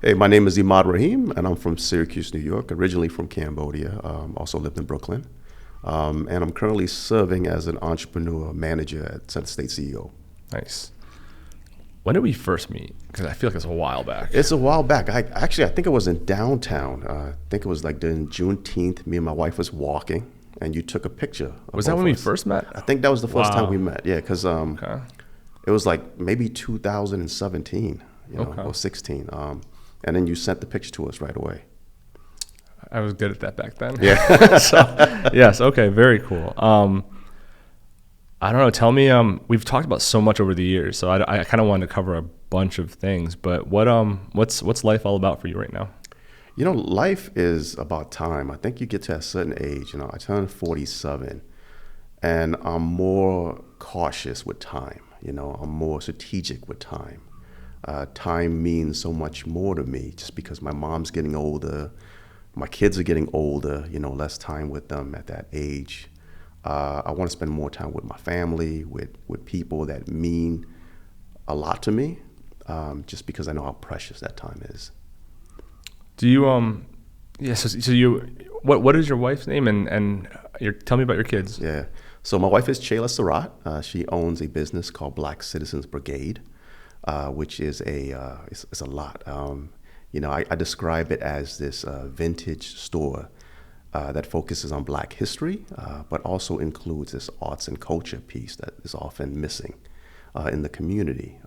Hey, my name is Emad Rahim, and I'm from Syracuse, New York, originally from Cambodia. Also lived in Brooklyn. And I'm currently serving as an entrepreneur manager at Center State CEO. Nice. When did we first meet? Because I feel like it's a while back. It's a while back. I think it was in downtown. I think it was like during Juneteenth. Me and my wife was walking, and you took a picture. Was that when we first met? I think that was the first time we met. Yeah, because Okay. it was like maybe 2017, or 16. And then you sent the picture to us right away. I was good at that back then. Yeah. So, yes. Okay. Very cool. I don't know. Tell me. We've talked about so much over the years, so I kind of wanted to cover a bunch of things. But what's life all about for you right now? Life is about time. I think you get to a certain age. I turned 47, and I'm more cautious with time. I'm more strategic with time. Time means so much more to me just because my mom's getting older, my kids are getting older, less time with them at that age. I want to spend more time with my family, with people that mean a lot to me, just because I know how precious that time is. Do you so you what is your wife's name and tell me about your kids? Yeah. So my wife is Chayla Surratt. She owns a business called Black Citizens Brigade, which is it's a lot. I describe it as this vintage store that focuses on Black history, but also includes this arts and culture piece that is often missing in the community.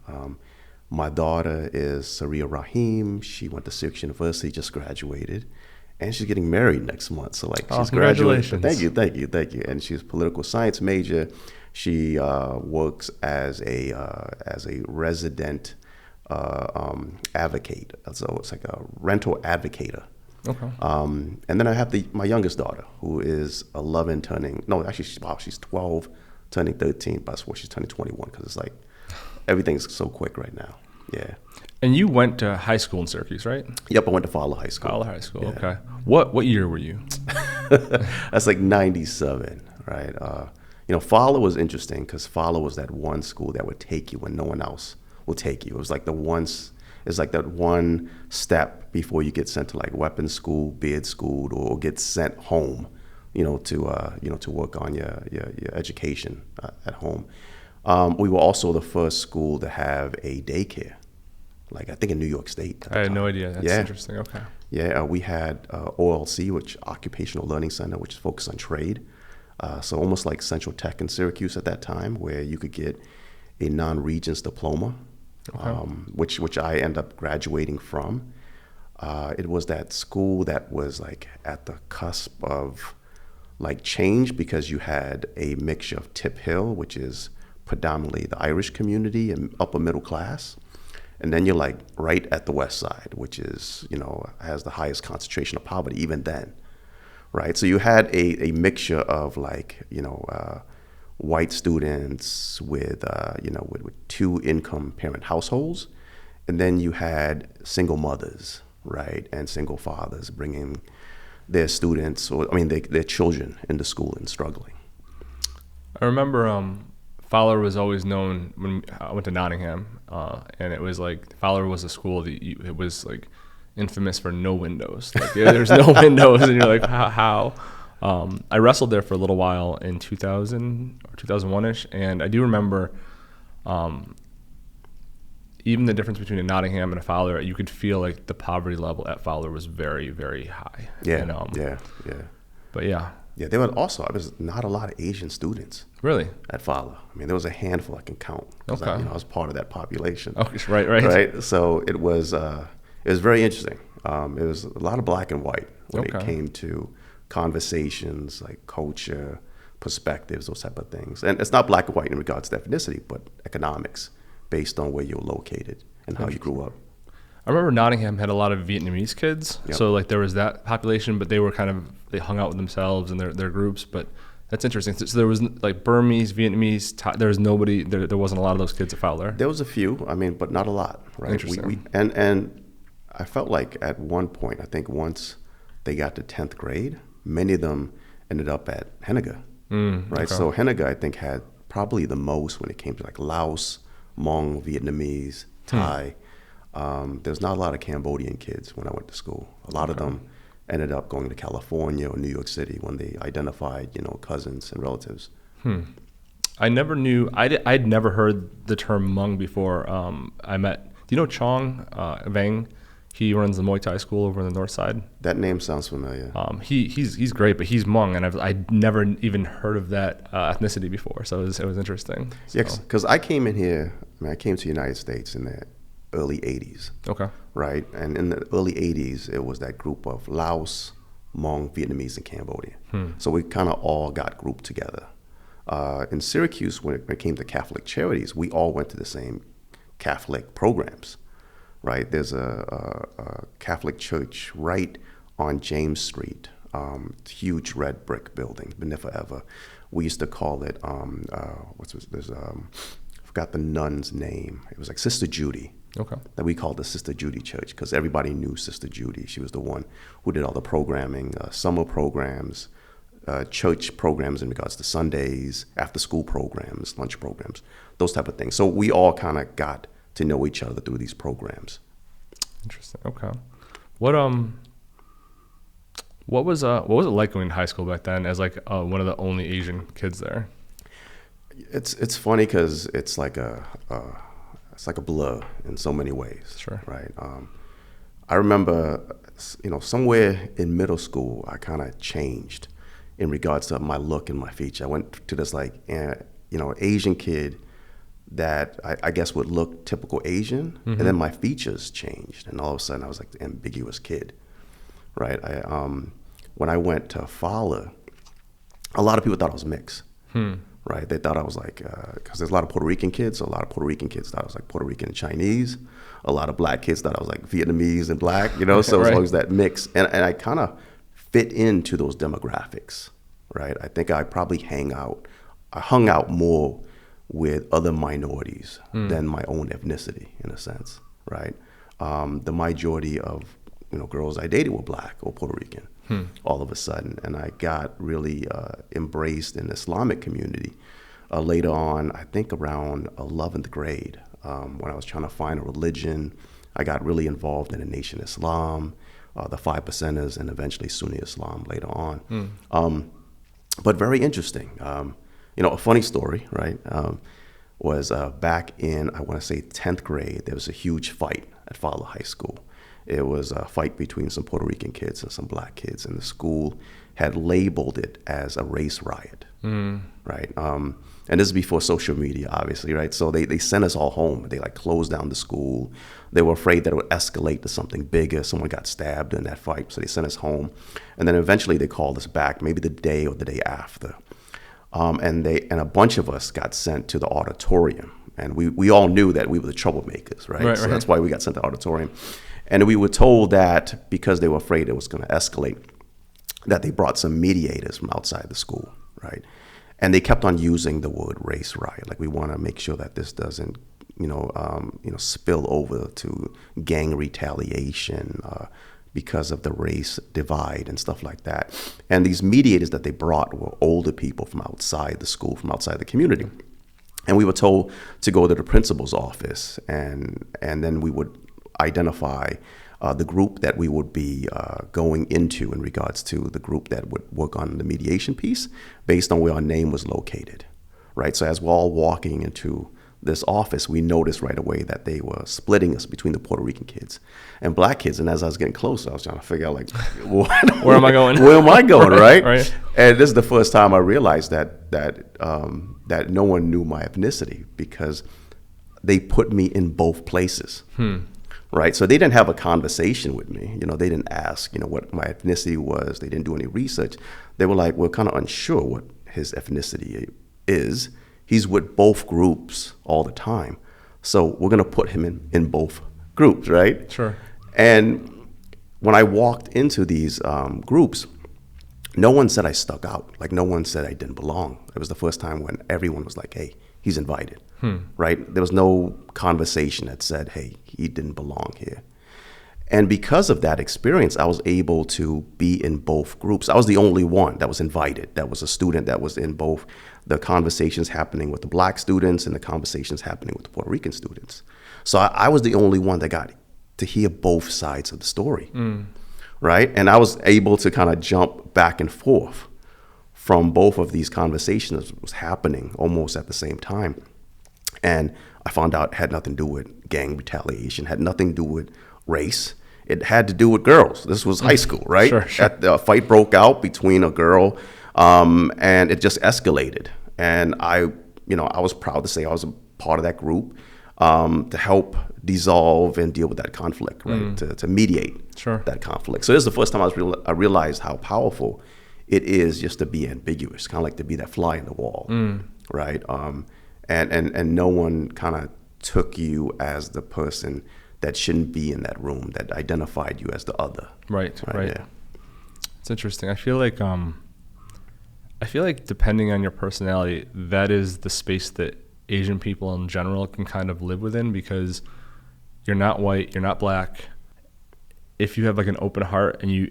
My daughter is Emad Rahim. She went to Syracuse University, just graduated, and she's getting married next month. So she's congratulations. Graduated. Thank you. And she's a political science major. She works as a resident advocate. So it's like a rental advocator. Okay. And then I have my youngest daughter, who is 11 she's 12 turning 13, but she's turning 21 because it's like everything's so quick right now. Yeah. And you went to high school in Syracuse, right? Yep, I went to Fowler High School. Fowler High School, Yeah. okay. What year were you? That's like 97, right? Fowler was interesting because Fowler was that one school that would take you when no one else will take you. It was like that one step before you get sent to like weapons school, beard school, or get sent home, to work on your education at home. We were also the first school to have a daycare, I think in New York State. I had no idea. That's interesting. Okay. Yeah, we had OLC, which Occupational Learning Center, which is focused on trade. So almost like Central Tech in Syracuse at that time, where you could get a non-Regents diploma, Okay. which I end up graduating from. It was that school that was like at the cusp of like change because you had a mixture of Tip Hill, which is predominantly the Irish community and upper middle class. And then you're like right at the West Side, which is, has the highest concentration of poverty even then, right? So you had a mixture of white students with two income parent households. And then you had single mothers, right? And single fathers bringing their students, their children into school and struggling. I remember Fowler was always known when I went to Nottingham, and it was like Fowler was a school that it was like infamous for no windows. There's no windows, and you're like, how? I wrestled there for a little while in 2000 or 2001ish, and I do remember even the difference between a Nottingham and a Fowler. You could feel like the poverty level at Fowler was very, very high. Yeah, and, yeah. But yeah. Yeah, there was not a lot of Asian students. Really? At Fowler. There was a handful I can count. Okay. I was part of that population. Oh, right. Right. So it was very interesting. It was a lot of black and white when it came to conversations like culture, perspectives, those type of things. And it's not black and white in regards to ethnicity, but economics based on where you're located and how you grew up. I remember Nottingham had a lot of Vietnamese kids, Yep. so there was that population, but they were they hung out with themselves and their groups. But that's interesting. So there was like Burmese, Vietnamese. There was nobody. There wasn't a lot of those kids at Fowler. There was a few, but not a lot. Right. Interesting. And I felt like at one point, I think once they got to 10th grade, many of them ended up at Henniger. Right. Okay. So Henniger, I think, had probably the most when it came to like Laos, Hmong, Vietnamese, Thai. there's not a lot of Cambodian kids when I went to school. A lot of them ended up going to California or New York City when they identified, cousins and relatives. I never knew. I'd never heard the term Hmong before. I met. Do you know Chong Vang? He runs the Muay Thai school over on the north side. That name sounds familiar. He's great, but he's Hmong, and I'd never even heard of that ethnicity before. So it was interesting. So. Yeah, because I came in here. I came to the United States in the early '80s. Okay. Right, and in the early '80s, it was that group of Laos, Hmong, Vietnamese, and Cambodia. So we kind of all got grouped together. In Syracuse, when it came to Catholic charities, we all went to the same Catholic programs. Right, there's a Catholic church right on James Street, huge red brick building, been there forever. We used to call it forgot the nun's name. It was like Sister Judy. Okay. That we called the Sister Judy Church because everybody knew Sister Judy. She was the one who did all the programming, summer programs, church programs in regards to Sundays, after school programs, lunch programs, those type of things. So we all kind of got to know each other through these programs. Interesting. Okay. What was it like going to high school back then as like one of the only Asian kids there? It's funny because it's like a blur in so many ways. Sure. Right. I remember, somewhere in middle school, I kind of changed in regards to my look and my feature. I went to this Asian kid that I guess would look typical Asian, and then my features changed, and all of a sudden I was like the ambiguous kid, right? When I went to Fowler, a lot of people thought I was mixed, right? They thought I was like, because there's a lot of Puerto Rican kids, so a lot of Puerto Rican kids thought I was like Puerto Rican and Chinese. A lot of black kids thought I was like Vietnamese and black, so as long as that mix, and I kind of fit into those demographics, right? I think I probably hung out more with other minorities than my own ethnicity, in a sense, right? The majority of girls I dated were black or Puerto Rican all of a sudden, and I got really embraced in the Islamic community later on. I think around 11th grade, when I was trying to find a religion, I got really involved in the Nation Islam, the Five Percenters, and eventually Sunni Islam later on. But very interesting. A funny story, right, was back in, I want to say 10th grade, there was a huge fight at Fowler High School. It was a fight between some Puerto Rican kids and some black kids, and the school had labeled it as a race riot, right? And this is before social media, obviously, right? So they sent us all home. They closed down the school. They were afraid that it would escalate to something bigger. Someone got stabbed in that fight, so they sent us home. And then eventually they called us back, maybe the day or the day after. And a bunch of us got sent to the auditorium, and we all knew that we were the troublemakers, right? So that's why we got sent to the auditorium, and we were told that because they were afraid it was going to escalate, that they brought some mediators from outside the school, right? And they kept on using the word race riot, like we want to make sure that this doesn't, spill over to gang retaliation. Because of the race divide and stuff like that. And these mediators that they brought were older people from outside the school, from outside the community. And we were told to go to the principal's office, and then we would identify the group that we would be going into in regards to the group that would work on the mediation piece based on where our name was located, right? So as we're all walking into this office, we noticed right away that they were splitting us between the Puerto Rican kids and black kids. And as I was getting closer, I was trying to figure out, where am I going? Where am I going, right? Right. And this is the first time I realized that no one knew my ethnicity because they put me in both places, right? So they didn't have a conversation with me. They didn't ask, what my ethnicity was. They didn't do any research. They were like, we're kind of unsure what his ethnicity is. He's with both groups all the time. So we're going to put him in both groups, right? Sure. And when I walked into these groups, no one said I stuck out. No one said I didn't belong. It was the first time when everyone was like, hey, he's invited, right? There was no conversation that said, hey, he didn't belong here. And because of that experience, I was able to be in both groups. I was the only one that was invited. That was a student that was in both the conversations happening with the black students and the conversations happening with the Puerto Rican students. So I was the only one that got to hear both sides of the story, right? And I was able to kind of jump back and forth from both of these conversations that was happening almost at the same time. And I found out it had nothing to do with gang retaliation, had nothing to do with race. It had to do with girls. This was high school, right? Sure. A fight broke out between a girl, and it just escalated. And I was proud to say I was a part of that group to help dissolve and deal with that conflict, right? To mediate that conflict. So this is the first time I realized how powerful it is just to be ambiguous, kind of like to be that fly in the wall, right? And no one kind of took you as the person that shouldn't be in that room, that identified you as the other. Right. Yeah. It's interesting. I feel like depending on your personality, that is the space that Asian people in general can kind of live within, because you're not white, you're not black. If you have like an open heart and you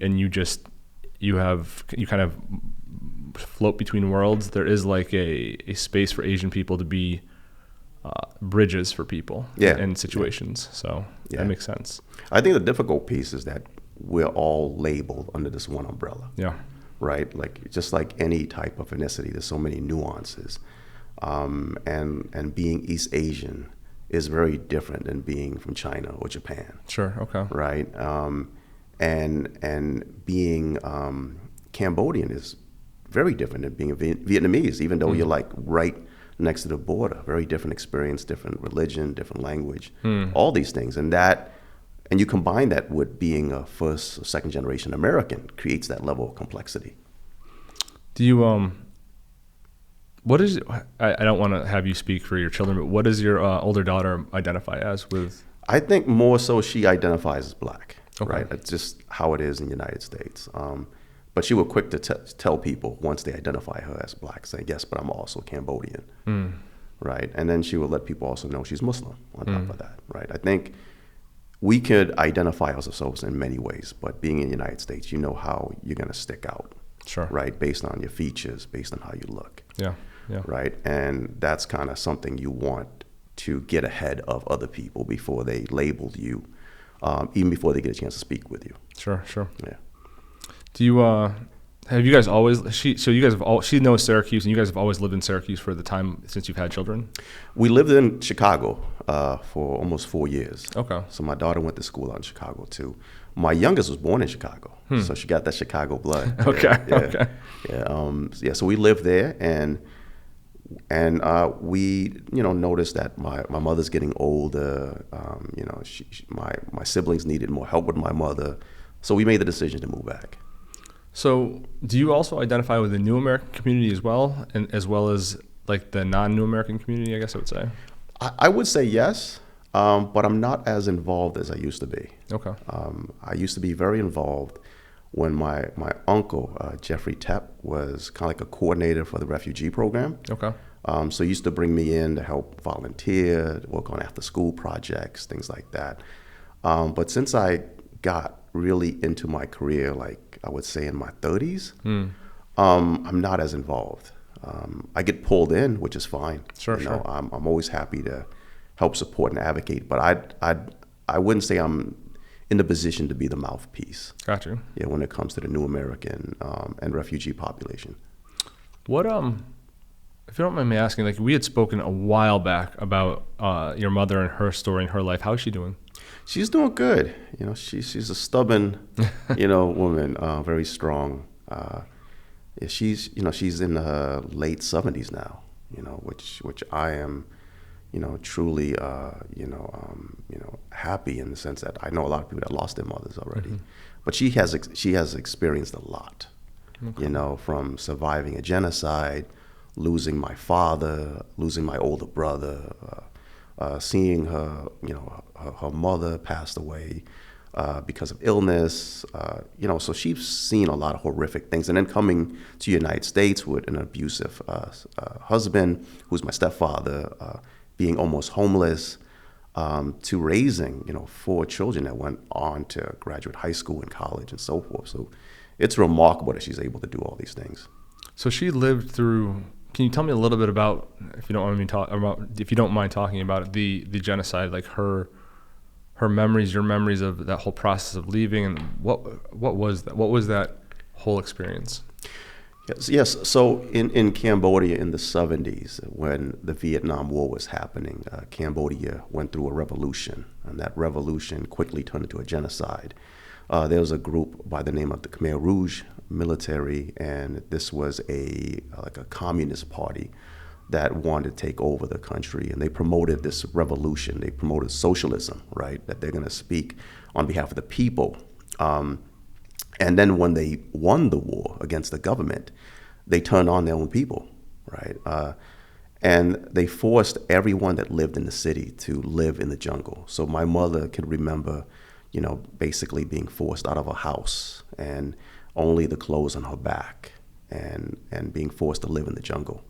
kind of float between worlds, there is like a space for Asian people to be bridges for people in situations. So that makes sense. I think the difficult piece is that we're all labeled under this one umbrella. Yeah. Right? Like just like any type of ethnicity, there's so many nuances. And being East Asian is very different than being from China or Japan. Sure. Okay. Right? And being Cambodian is very different than being Vietnamese, even though you're like right next to the border. Very different experience, different religion, different language, all these things. And you combine that with being a first or second generation American, creates that level of complexity. Do you, what is, I don't want to have you speak for your children, but what does your older daughter identify as with? I think more so she identifies as black, Okay. right? It's just how it is in the United States. But she was quick to tell people once they identify her as black, say, yes, but I'm also Cambodian, right? And then she would let people also know she's Muslim on top of that, right? I think we could identify ourselves in many ways, but being in the United States, you know how you're going to stick out, right? Based on your features, based on how you look, right? And that's kind of something you want to get ahead of other people before they label you, even before they get a chance to speak with you. Sure. Yeah. Do you, have you guys always, she knows Syracuse, and you guys have always lived in Syracuse for the time since you've had children? We lived in Chicago for almost 4 years. Okay. So my daughter went to school out in Chicago too. My youngest was born in Chicago, so she got that Chicago blood. Okay. Yeah. So we lived there, and we noticed that my mother's getting older. My siblings needed more help with my mother, so we made the decision to move back. So do you also identify with the New American community as well, and as well as like the non-New American community, I guess I would say? I would say yes, but I'm not as involved as I used to be. Okay. I used to be very involved when my uncle, Jeffrey Tepp, was kind of like a coordinator for the refugee program. Okay. So he used to bring me in to help volunteer, work on after-school projects, things like that. But since I got really into my career, like I would say in my 30s, I'm not as involved. I get pulled in, which is fine. Sure. I'm always happy to help support and advocate, but I wouldn't say I'm in the position to be the mouthpiece. Got you. Yeah, when it comes to the New American and refugee population. What if you don't mind me asking, like we had spoken a while back about your mother and her story and her life. How is she doing? She's doing good. She's a stubborn, woman, very strong. She's in her late 70s now, which I am, truly, happy in the sense that I know a lot of people that lost their mothers already, but she has experienced a lot, from surviving a genocide, losing my father, losing my older brother, seeing her, her mother passed away because of illness, so she's seen a lot of horrific things. And then coming to the United States with an abusive husband, who's my stepfather, being almost homeless, to raising, 4 children that went on to graduate high school and college and so forth. So it's remarkable that she's able to do all these things. So she lived through. Can you tell me a little bit about, if you don't mind talking about it, the genocide, like her her memories, your memories of that whole process of leaving, and what was that? What was that whole experience? Yes. So in Cambodia in the 70s, when the Vietnam War was happening, Cambodia went through a revolution, and that revolution quickly turned into a genocide. There was a group by the name of the Khmer Rouge military, and this was like a communist party that wanted to take over the country, and they promoted this revolution. They promoted socialism, right? That they're going to speak on behalf of the people. And then when they won the war against the government, they turned on their own people, right? And they forced everyone that lived in the city to live in the jungle. So my mother can remember, basically being forced out of a house and only the clothes on her back, and being forced to live in the jungle.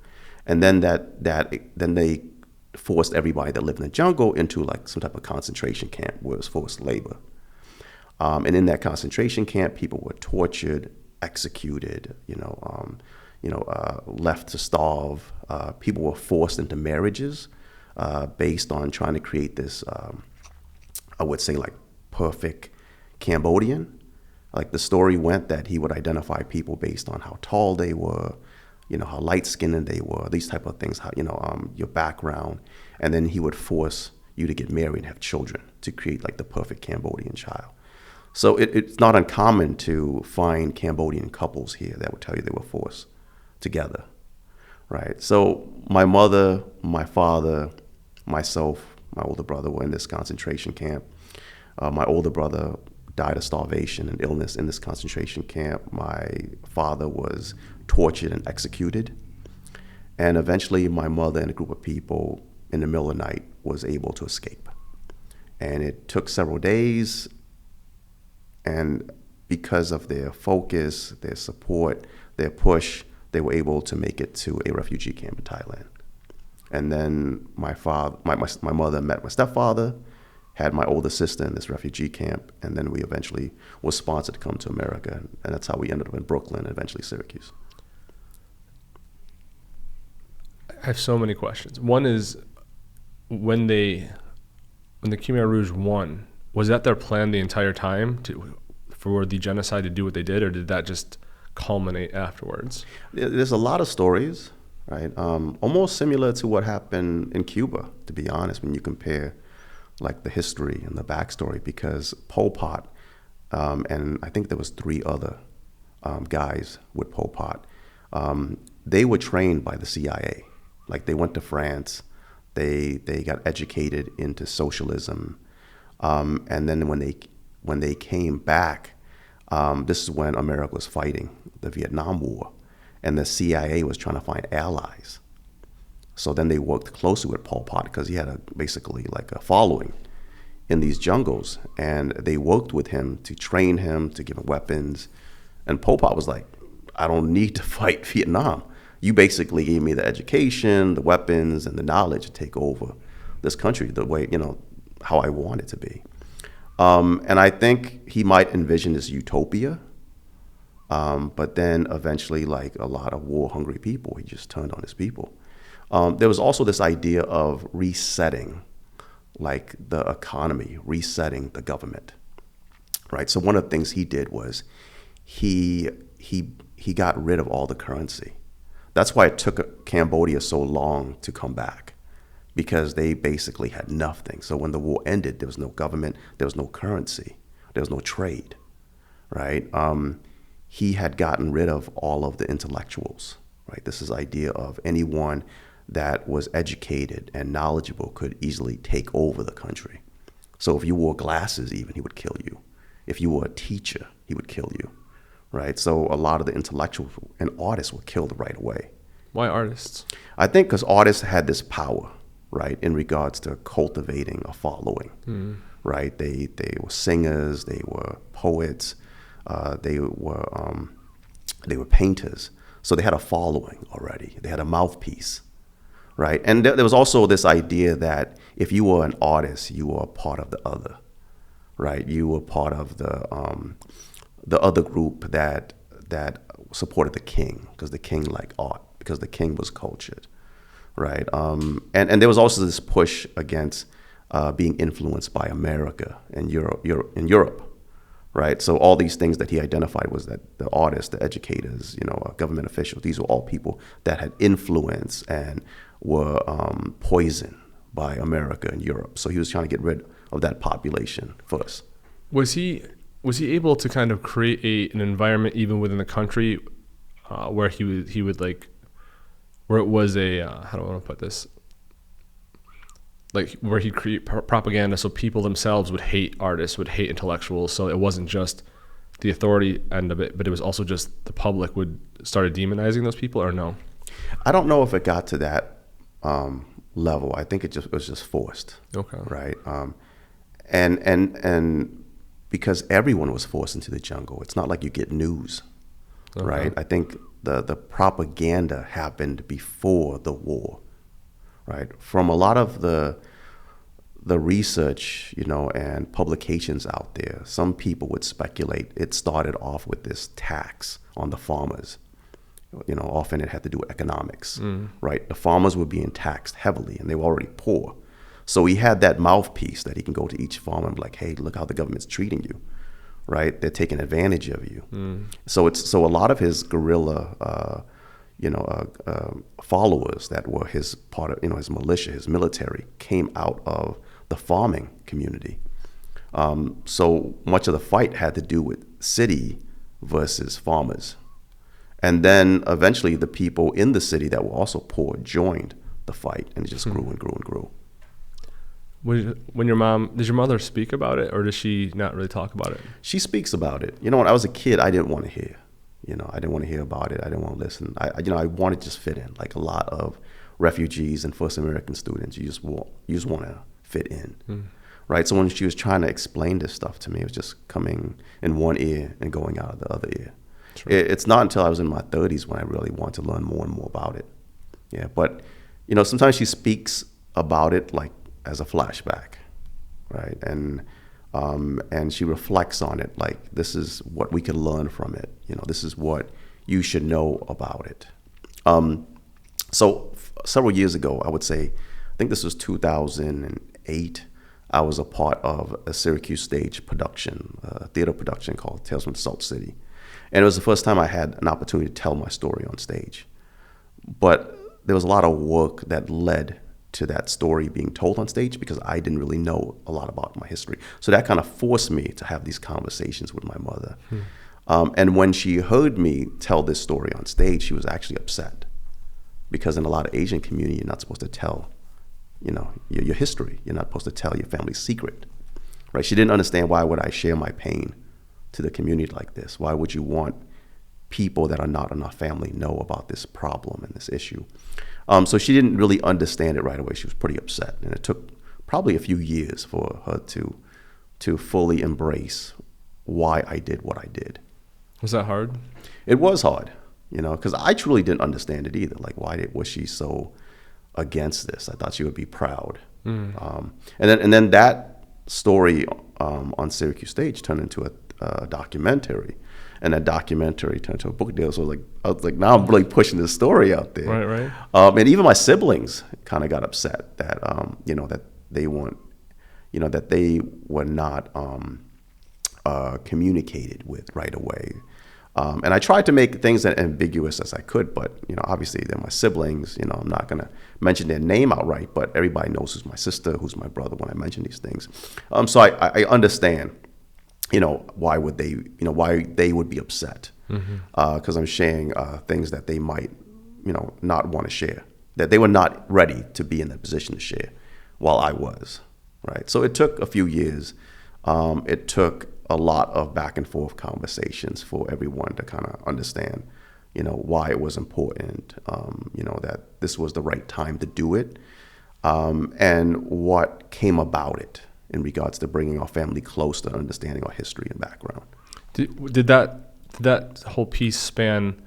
And then then they forced everybody that lived in the jungle into like some type of concentration camp where it was forced labor. And in that concentration camp, people were tortured, executed, left to starve. People were forced into marriages based on trying to create this, I would say, like perfect Cambodian. Like the story went that he would identify people based on how tall they were, how light-skinned they were, these type of things, how, your background. And then he would force you to get married and have children to create like the perfect Cambodian child. So it's not uncommon to find Cambodian couples here that would tell you they were forced together, right? So my mother, my father, myself, my older brother were in this concentration camp. My older brother died of starvation and illness in this concentration camp. My father was tortured and executed. And eventually my mother and a group of people in the middle of the night was able to escape. And it took several days. And because of their focus, their support, their push, they were able to make it to a refugee camp in Thailand. And then my mother met my stepfather, had my older sister in this refugee camp, and then we eventually was sponsored to come to America. And that's how we ended up in Brooklyn and eventually Syracuse. I have so many questions. One is, when the Khmer Rouge won, was that their plan the entire time for the genocide to do what they did, or did that just culminate afterwards? There's a lot of stories, right? Almost similar to what happened in Cuba, to be honest, when you compare like the history and the backstory, because Pol Pot, and I think there was 3 other guys with Pol Pot, they were trained by the CIA. Like they went to France, they got educated into socialism, and then when they came back, this is when America was fighting the Vietnam War, and the CIA was trying to find allies. So then they worked closely with Pol Pot because he had basically like a following in these jungles, and they worked with him to train him, to give him weapons. And Pol Pot was like, I don't need to fight Vietnam. You basically gave me the education, the weapons, and the knowledge to take over this country the way, how I want it to be. And I think he might envision this utopia, but then eventually, like a lot of war-hungry people, he just turned on his people. There was also this idea of resetting, like the economy, resetting the government, right? So one of the things he did was he got rid of all the currency. That's why it took Cambodia so long to come back, because they basically had nothing. So when the war ended, there was no government, there was no currency, there was no trade, right? He had gotten rid of all of the intellectuals, right? This is the idea of anyone that was educated and knowledgeable could easily take over the country. So if you wore glasses even, he would kill you. If you were a teacher, he would kill you, right? So a lot of the intellectuals and artists were killed right away. Why artists? I think because artists had this power, right, in regards to cultivating a following, right? They were singers, they were poets, they were painters. So they had a following already. They had a mouthpiece, right? And there was also this idea that if you were an artist, you were a part of the other, right? You were part of the other group that supported the king, because the king liked art, because the king was cultured, right? And there was also this push against being influenced by America and Europe, right? So all these things that he identified was that the artists, the educators, government officials, these were all people that had influence and were poisoned by America and Europe. So he was trying to get rid of that population first. Was he able to kind of create an environment even within the country where he would like, where it was a how do I want to put this? Like where he'd create propaganda so people themselves would hate artists, would hate intellectuals. So it wasn't just the authority end of it, but it was also just the public would started demonizing those people, or no? I don't know if it got to that level. I think it was just forced. Okay. Right. And because everyone was forced into the jungle, it's not like you get news. Okay. Right. I think the propaganda happened before the war. Right. From a lot of the research, and publications out there, some people would speculate it started off with this tax on the farmers. Often it had to do with economics, right? The farmers were being taxed heavily and they were already poor. So he had that mouthpiece that he can go to each farmer and be like, hey, look how the government's treating you, right? They're taking advantage of you. So a lot of his guerrilla, followers that were his part of, his militia, his military, came out of the farming community. So much of the fight had to do with city versus farmers. And then eventually the people in the city that were also poor joined the fight, and it just grew and grew and grew. When does your mother speak about it, or does she not really talk about it? She speaks about it. When I was a kid, I didn't want to hear. I didn't want to hear about it. I didn't want to listen. I wanted to just fit in. Like a lot of refugees and First American students, you just want to fit in, right? So when she was trying to explain this stuff to me, it was just coming in one ear and going out of the other ear. It's not until I was in my 30s when I really wanted to learn more and more about it. Yeah, but sometimes she speaks about it like as a flashback, right? And she reflects on it like this is what we can learn from it. This is what you should know about it. So several years ago, I would say, I think this was 2008. I was a part of a Syracuse stage production, a theater production called Tales from Salt City. And it was the first time I had an opportunity to tell my story on stage. But there was a lot of work that led to that story being told on stage because I didn't really know a lot about my history. So that kind of forced me to have these conversations with my mother. And when she heard me tell this story on stage, she was actually upset because in a lot of Asian community, you're not supposed to tell, your history. You're not supposed to tell your family's secret, right? She didn't understand why would I share my pain to the community like this. Why would you want people that are not in our family know about this problem and this issue? So she didn't really understand it right away. She was pretty upset, and it took probably a few years for her to fully embrace why I did what I did. Was that hard? It was hard, because I truly didn't understand it either. Like, why was she so against this? I thought she would be proud. And then that story on Syracuse stage turned into a documentary, and that documentary turned into a book deal. So I was like, now I'm really pushing this story out there. Right. And even my siblings kind of got upset that that they weren't, that they were not communicated with right away. And I tried to make things as ambiguous as I could, but obviously they're my siblings. I'm not gonna mention their name outright, but everybody knows who's my sister, who's my brother when I mention these things. So I understand. Why would they? Why they would be upset? Because I'm sharing things that they might, not want to share. That they were not ready to be in that position to share, while I was. Right. So it took a few years. It took a lot of back and forth conversations for everyone to kind of understand, why it was important. That this was the right time to do it, and what came about it in regards to bringing our family close to understanding our history and background. Did that whole piece span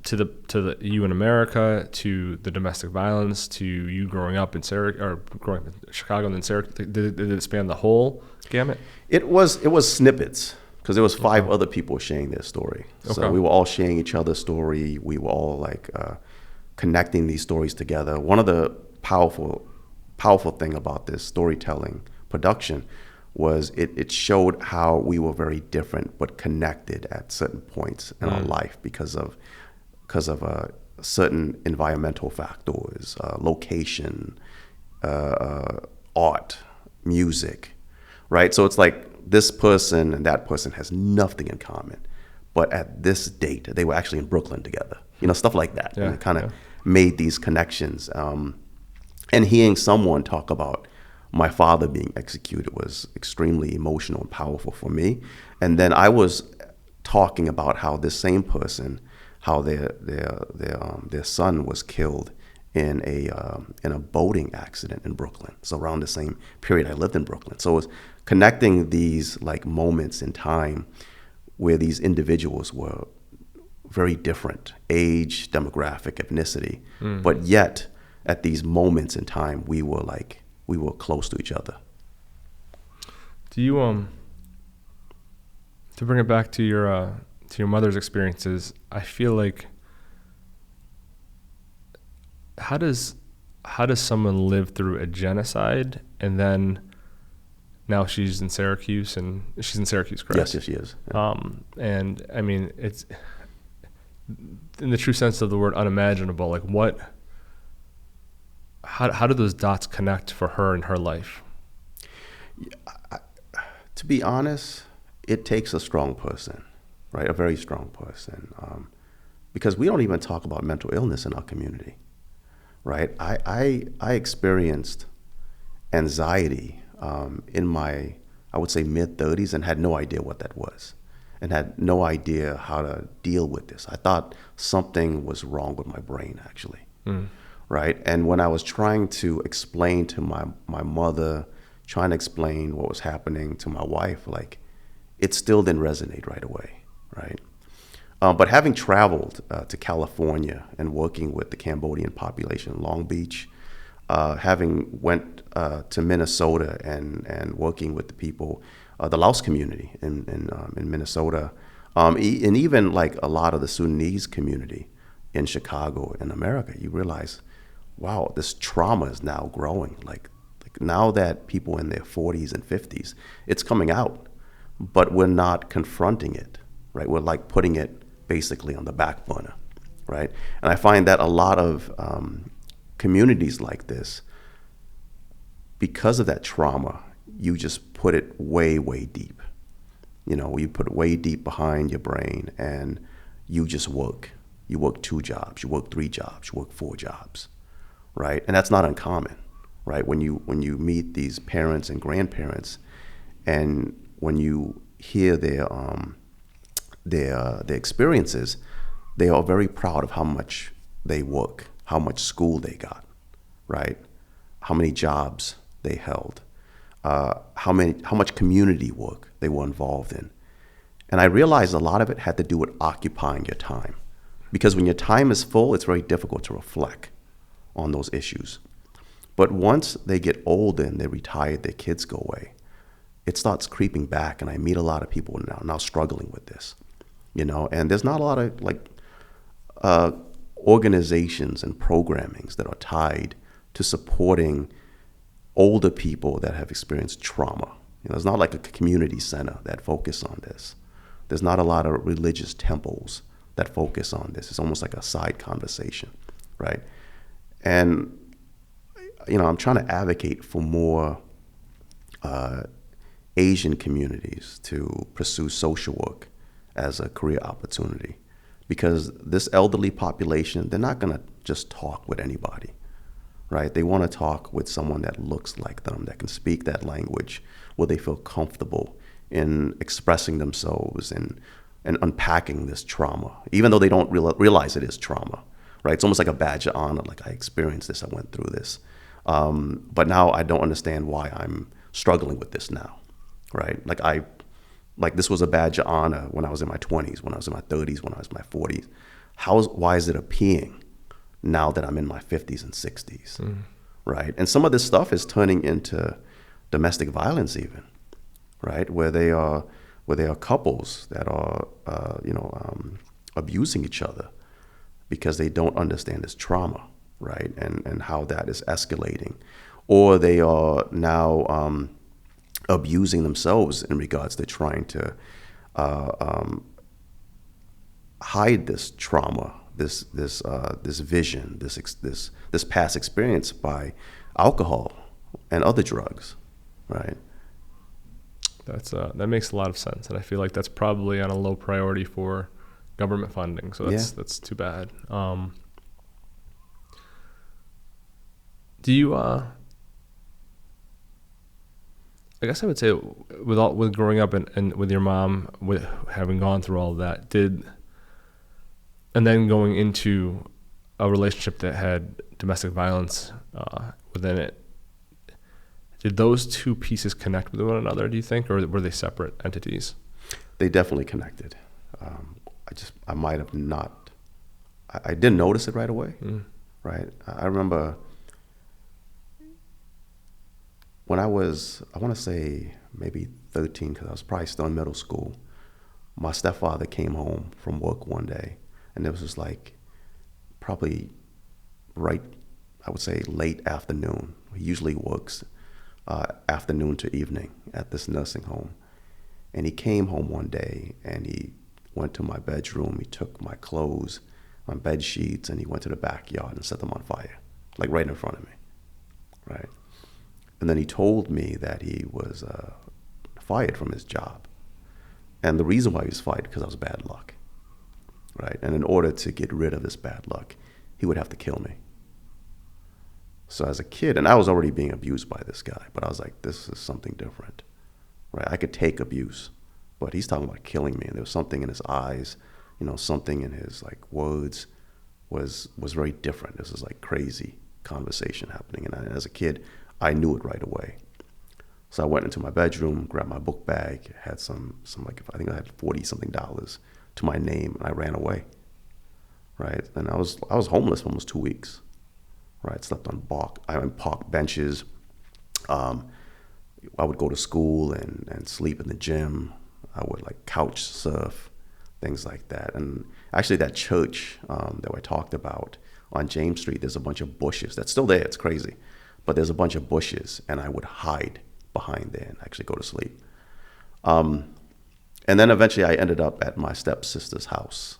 to the you in America, to the domestic violence, to you growing up in growing up in Chicago and then Syracuse? Did it span the whole gamut? It was snippets because there was 5 other people sharing their story. So we were all sharing each other's story. We were all connecting these stories together. One of the powerful powerful thing about this storytelling production was it showed how we were very different but connected at certain points in our life because of certain environmental factors, location, art, music, right? So it's like this person and that person has nothing in common, but at this date they were actually in Brooklyn together, stuff like that. Yeah, and it kind of made these connections. And hearing someone talk about my father being executed was extremely emotional and powerful for me. And then I was talking about how this same person, how their son was killed in a boating accident in Brooklyn. So around the same period I lived in Brooklyn. So it was connecting these like moments in time where these individuals were very different, age, demographic, ethnicity, but yet at these moments in time we were close to each other. Do you to bring it back to your mother's experiences, I feel like how does someone live through a genocide and then now she's in Syracuse, correct? Yes, she is. And I mean, it's in the true sense of the word unimaginable. Like how do those dots connect for her in her life? To be honest, it takes a strong person, right? A very strong person, because we don't even talk about mental illness in our community, right? I experienced anxiety in my, I would say, mid-30s and had no idea what that was and had no idea how to deal with this. I thought something was wrong with my brain, actually, right? And when I was trying to explain to my mother, trying to explain what was happening to my wife, like, it still didn't resonate right away, right? But having traveled to California and working with the Cambodian population in Long Beach, having went to Minnesota and working with the people, the Laos community in Minnesota, and even like a lot of the Sudanese community in Chicago in America, you realize, wow, this trauma is now growing. Like now that people in their 40s and 50s, it's coming out, but we're not confronting it, right? We're like putting it basically on the back burner, right? And I find that a lot of communities like this, because of that trauma, you just put it way, way deep. You put it way deep behind your brain and you just work. You work 2 jobs, you work 3 jobs, you work 4 jobs, right? And that's not uncommon, right? When you meet these parents and grandparents and when you hear their experiences, they are very proud of how much they work, how much school they got, right? How many jobs they held, how much community work they were involved in. And I realized a lot of it had to do with occupying your time. Because when your time is full, it's very difficult to reflect on those issues. But once they get older and they retire, their kids go away, it starts creeping back. And I meet a lot of people now struggling with this, and there's not a lot of organizations and programmings that are tied to supporting older people that have experienced trauma. There's not like a community center that focus on this. There's not a lot of religious temples that focus on this. It's almost like a side conversation, right? And, I'm trying to advocate for more Asian communities to pursue social work as a career opportunity, because this elderly population, they're not going to just talk with anybody, right? They want to talk with someone that looks like them, that can speak that language, where they feel comfortable in expressing themselves and unpacking this trauma, even though they don't realize it is trauma, right? It's almost like a badge of honor, like I experienced this, I went through this. But now I don't understand why I'm struggling with this now, right? Like this was a badge of honor when I was in my 20s, when I was in my 30s, when I was in my 40s. Why is it appearing now that I'm in my 50s and 60s, right? And some of this stuff is turning into domestic violence even, right? Where they are couples that are, abusing each other because they don't understand this trauma, right? And how that is escalating. or they are now abusing themselves in regards to trying to hide this trauma, this vision, this past experience by alcohol and other drugs, right? That makes a lot of sense, and I feel like that's probably on a low priority for government funding. So that's too bad. Do you? I guess I would say with growing up and with your mom, with having gone through all of that, and then going into a relationship that had domestic violence within it, did those two pieces connect with one another, do you think, or were they separate entities? They definitely connected. I might have not, I didn't notice it right away, right? I remember when I want to say maybe 13, because I was probably still in middle school, my stepfather came home from work one day, and it was just like probably right, I would say late afternoon. He usually works afternoon to evening at this nursing home. And he came home one day and he went to my bedroom, he took my clothes, my bed sheets, and he went to the backyard and set them on fire, like right in front of me, right? And then he told me that he was fired from his job. And the reason why he was fired, because I was bad luck, right? And in order to get rid of this bad luck, he would have to kill me. So as a kid, and I was already being abused by this guy, but I was like, this is something different, right? I could take abuse, but he's talking about killing me. And there was something in his eyes, something in his like words was very different. This was like crazy conversation happening. And as a kid, I knew it right away. So I went into my bedroom, grabbed my book bag, had some like, I think I had $40-something to my name, and I ran away, right? And I was homeless for almost 2 weeks. Right, slept on park benches. I would go to school and sleep in the gym. I would like couch surf, things like that. And actually that church that I talked about on James Street, there's a bunch of bushes. That's still there, it's crazy. But there's a bunch of bushes, and I would hide behind there and actually go to sleep. And then eventually I ended up at my stepsister's house,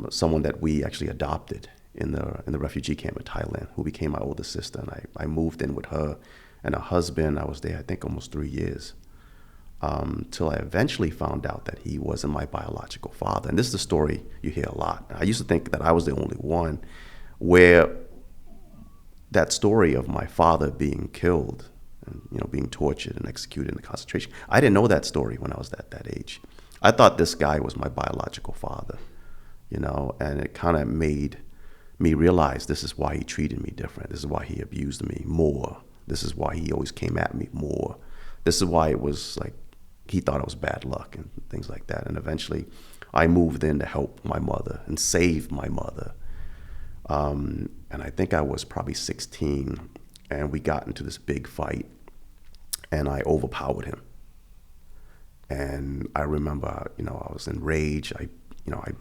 someone that we actually adopted in the refugee camp in Thailand, who became my older sister. And I moved in with her and her husband. I was there, I think, almost 3 years, till I eventually found out that he wasn't my biological father. And this is the story you hear a lot. I used to think that I was the only one, where that story of my father being killed and being tortured and executed in the concentration, I didn't know that story when I was at that age. I thought this guy was my biological father, and it kind of made me realize this is why he treated me different. This is why he abused me more. This is why he always came at me more. This is why it was like he thought I was bad luck and things like that. And eventually I moved in to help my mother and save my mother. And I think I was probably 16, and we got into this big fight, and I overpowered him. And I remember, I was enraged. I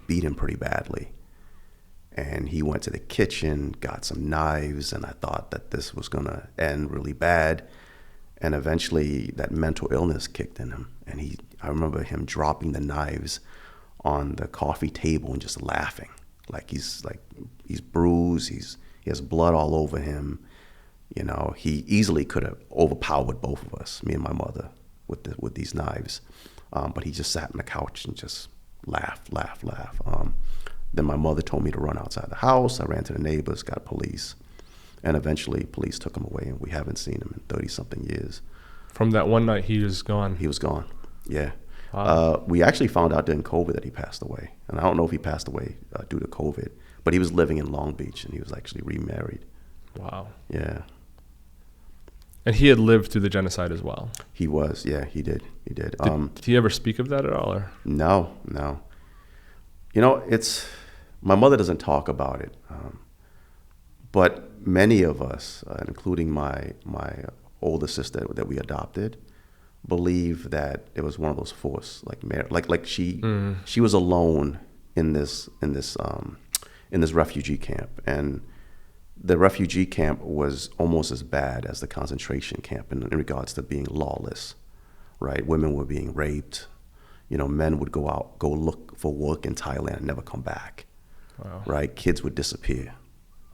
beat him pretty badly. And he went to the kitchen, got some knives, and I thought that this was going to end really bad. And eventually that mental illness kicked in him. And I remember him dropping the knives on the coffee table and just laughing. He's bruised, he has blood all over him. He easily could have overpowered both of us, me and my mother, with these knives. But he just sat on the couch and just laughed. Then my mother told me to run outside the house. I ran to the neighbors, got police, and eventually police took him away, and we haven't seen him in 30-something years. From that one night, he was gone? He was gone, yeah. Wow. We actually found out during COVID that he passed away. And I don't know if he passed away due to COVID, but he was living in Long Beach, and he was actually remarried. Wow. Yeah. And he had lived through the genocide as well? He was, yeah, he did. Did he ever speak of that at all? Or? No. My mother doesn't talk about it, but many of us, including my older sister that we adopted, believe that it was one of those forced, like she was alone in this refugee camp, and the refugee camp was almost as bad as the concentration camp in regards to being lawless, right? Women were being raped. Men would go look for work in Thailand and never come back. Wow. Right? Kids would disappear.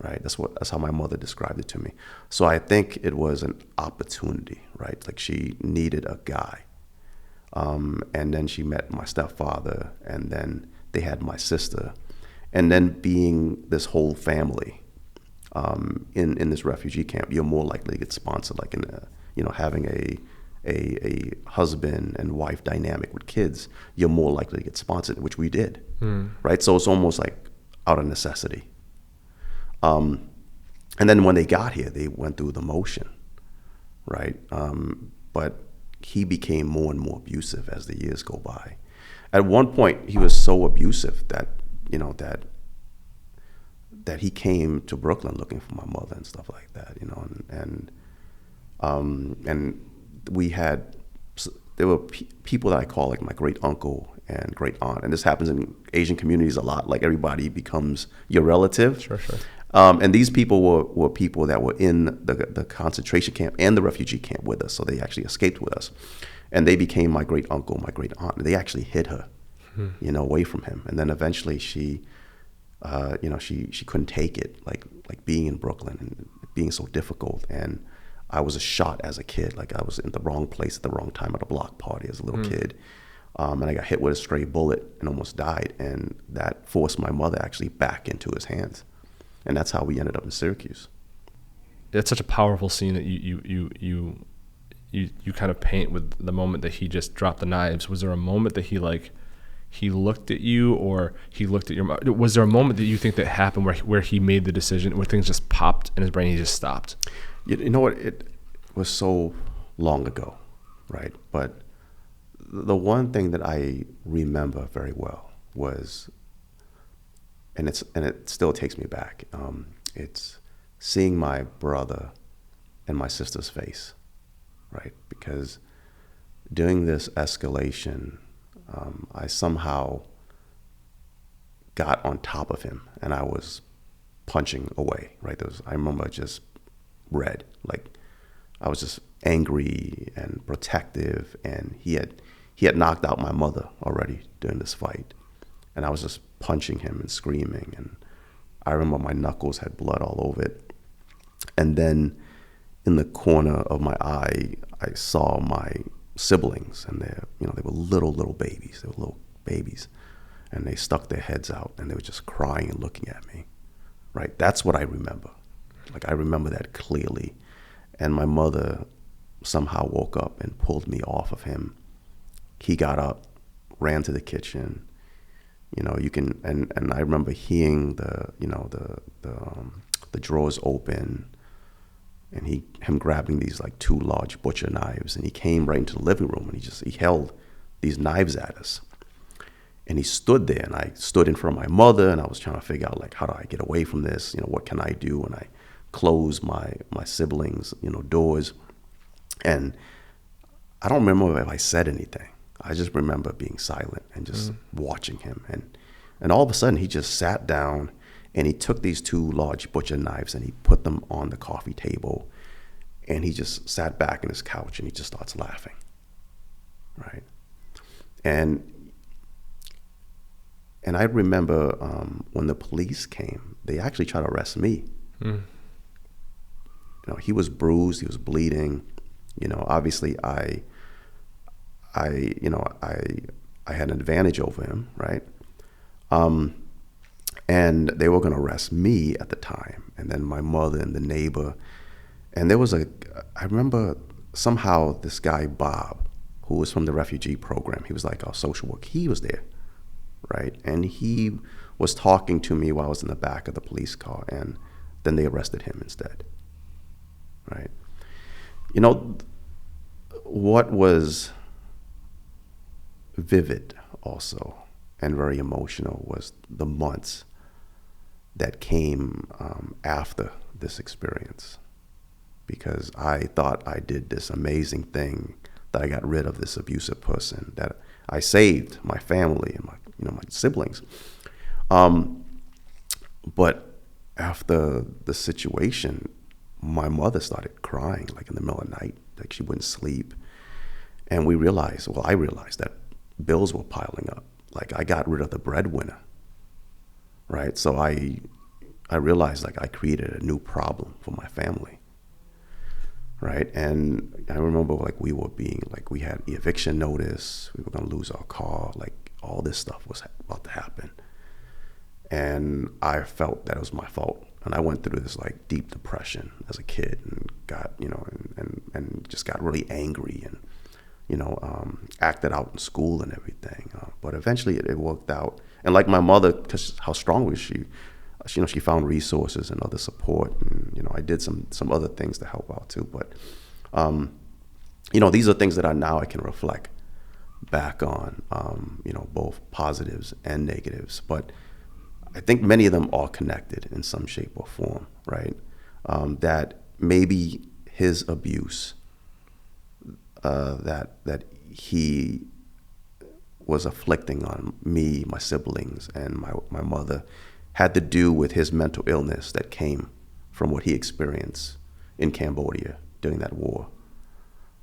Right? That's how my mother described it to me. So I think it was an opportunity, right? Like she needed a guy. And then she met my stepfather, and then they had my sister. And then being this whole family in this refugee camp, you're more likely to get sponsored, like having a husband and wife dynamic with kids, you're more likely to get sponsored, which we did, right? So it's almost like out of necessity. And then when they got here, they went through the motion, right? But he became more and more abusive as the years go by. At one point, he was so abusive that he came to Brooklyn looking for my mother and stuff like that, and there were people that I call like my great uncle and great aunt, and this happens in Asian communities a lot. Like everybody becomes your relative. Sure. And these people were people that were in the concentration camp and the refugee camp with us, so they actually escaped with us, and they became my great uncle, my great aunt. And they actually hid her, away from him, and then eventually she couldn't take it, like being in Brooklyn and being so difficult. And I was shot as a kid, like I was in the wrong place at the wrong time at a block party as a little kid. And I got hit with a stray bullet and almost died. And that forced my mother actually back into his hands. And that's how we ended up in Syracuse. It's such a powerful scene that you kind of paint with the moment that he just dropped the knives. Was there a moment that he looked at you, or he looked at your mom? Was there a moment that you think that happened where he made the decision, where things just popped in his brain, he just stopped? You know what? It was so long ago, right? But the one thing that I remember very well was, and it still takes me back. It's seeing my brother and my sister's face, right? Because during this escalation, I somehow got on top of him, and I was punching away, right? I remember just red, like I was just angry and protective, and he had knocked out my mother already during this fight, and I was just punching him and screaming, and I remember my knuckles had blood all over it. And then in the corner of my eye, I saw my siblings, and they were little babies. They were little babies, and they stuck their heads out, and they were just crying and looking at me, right? That's what I remember. Like, I remember that clearly. And my mother somehow woke up and pulled me off of him. He got up, ran to the kitchen. And I remember hearing the drawers open, and him grabbing these like two large butcher knives, and he came right into the living room, and he held these knives at us. And he stood there, and I stood in front of my mother, and I was trying to figure out, like, how do I get away from this? What can I do? And I closed my siblings' doors. And I don't remember if I said anything. I just remember being silent and just watching him. And all of a sudden, he just sat down, and he took these two large butcher knives, and he put them on the coffee table. And he just sat back in his couch, and he just starts laughing, right? And I remember when the police came, they actually tried to arrest me. He was bruised, he was bleeding. Obviously I had an advantage over him, right? And they were going to arrest me at the time, and then my mother and the neighbor. And there was I remember somehow this guy, Bob, who was from the refugee program, he was like our social worker, he was there, right? And he was talking to me while I was in the back of the police car, and then they arrested him instead, right? What was vivid also and very emotional was the months that came after this experience, because I thought I did this amazing thing, that I got rid of this abusive person, that I saved my family and my siblings. But after the situation, my mother started crying like in the middle of the night, like she wouldn't sleep. And I realized that bills were piling up. Like I got rid of the breadwinner, right? So I realized like I created a new problem for my family, right? And I remember like we had the eviction notice, we were gonna lose our car, like all this stuff was about to happen. And I felt that it was my fault. And I went through this like deep depression as a kid and got, and just got really angry and, acted out in school and everything. But eventually it worked out. And like my mother, because how strong was she, she found resources and other support. And, I did some other things to help out too. But, these are things that I can reflect back on, both positives and negatives. But I think many of them are connected in some shape or form, right? That maybe his abuse, that he was afflicting on me, my siblings, and my mother, had to do with his mental illness that came from what he experienced in Cambodia during that war,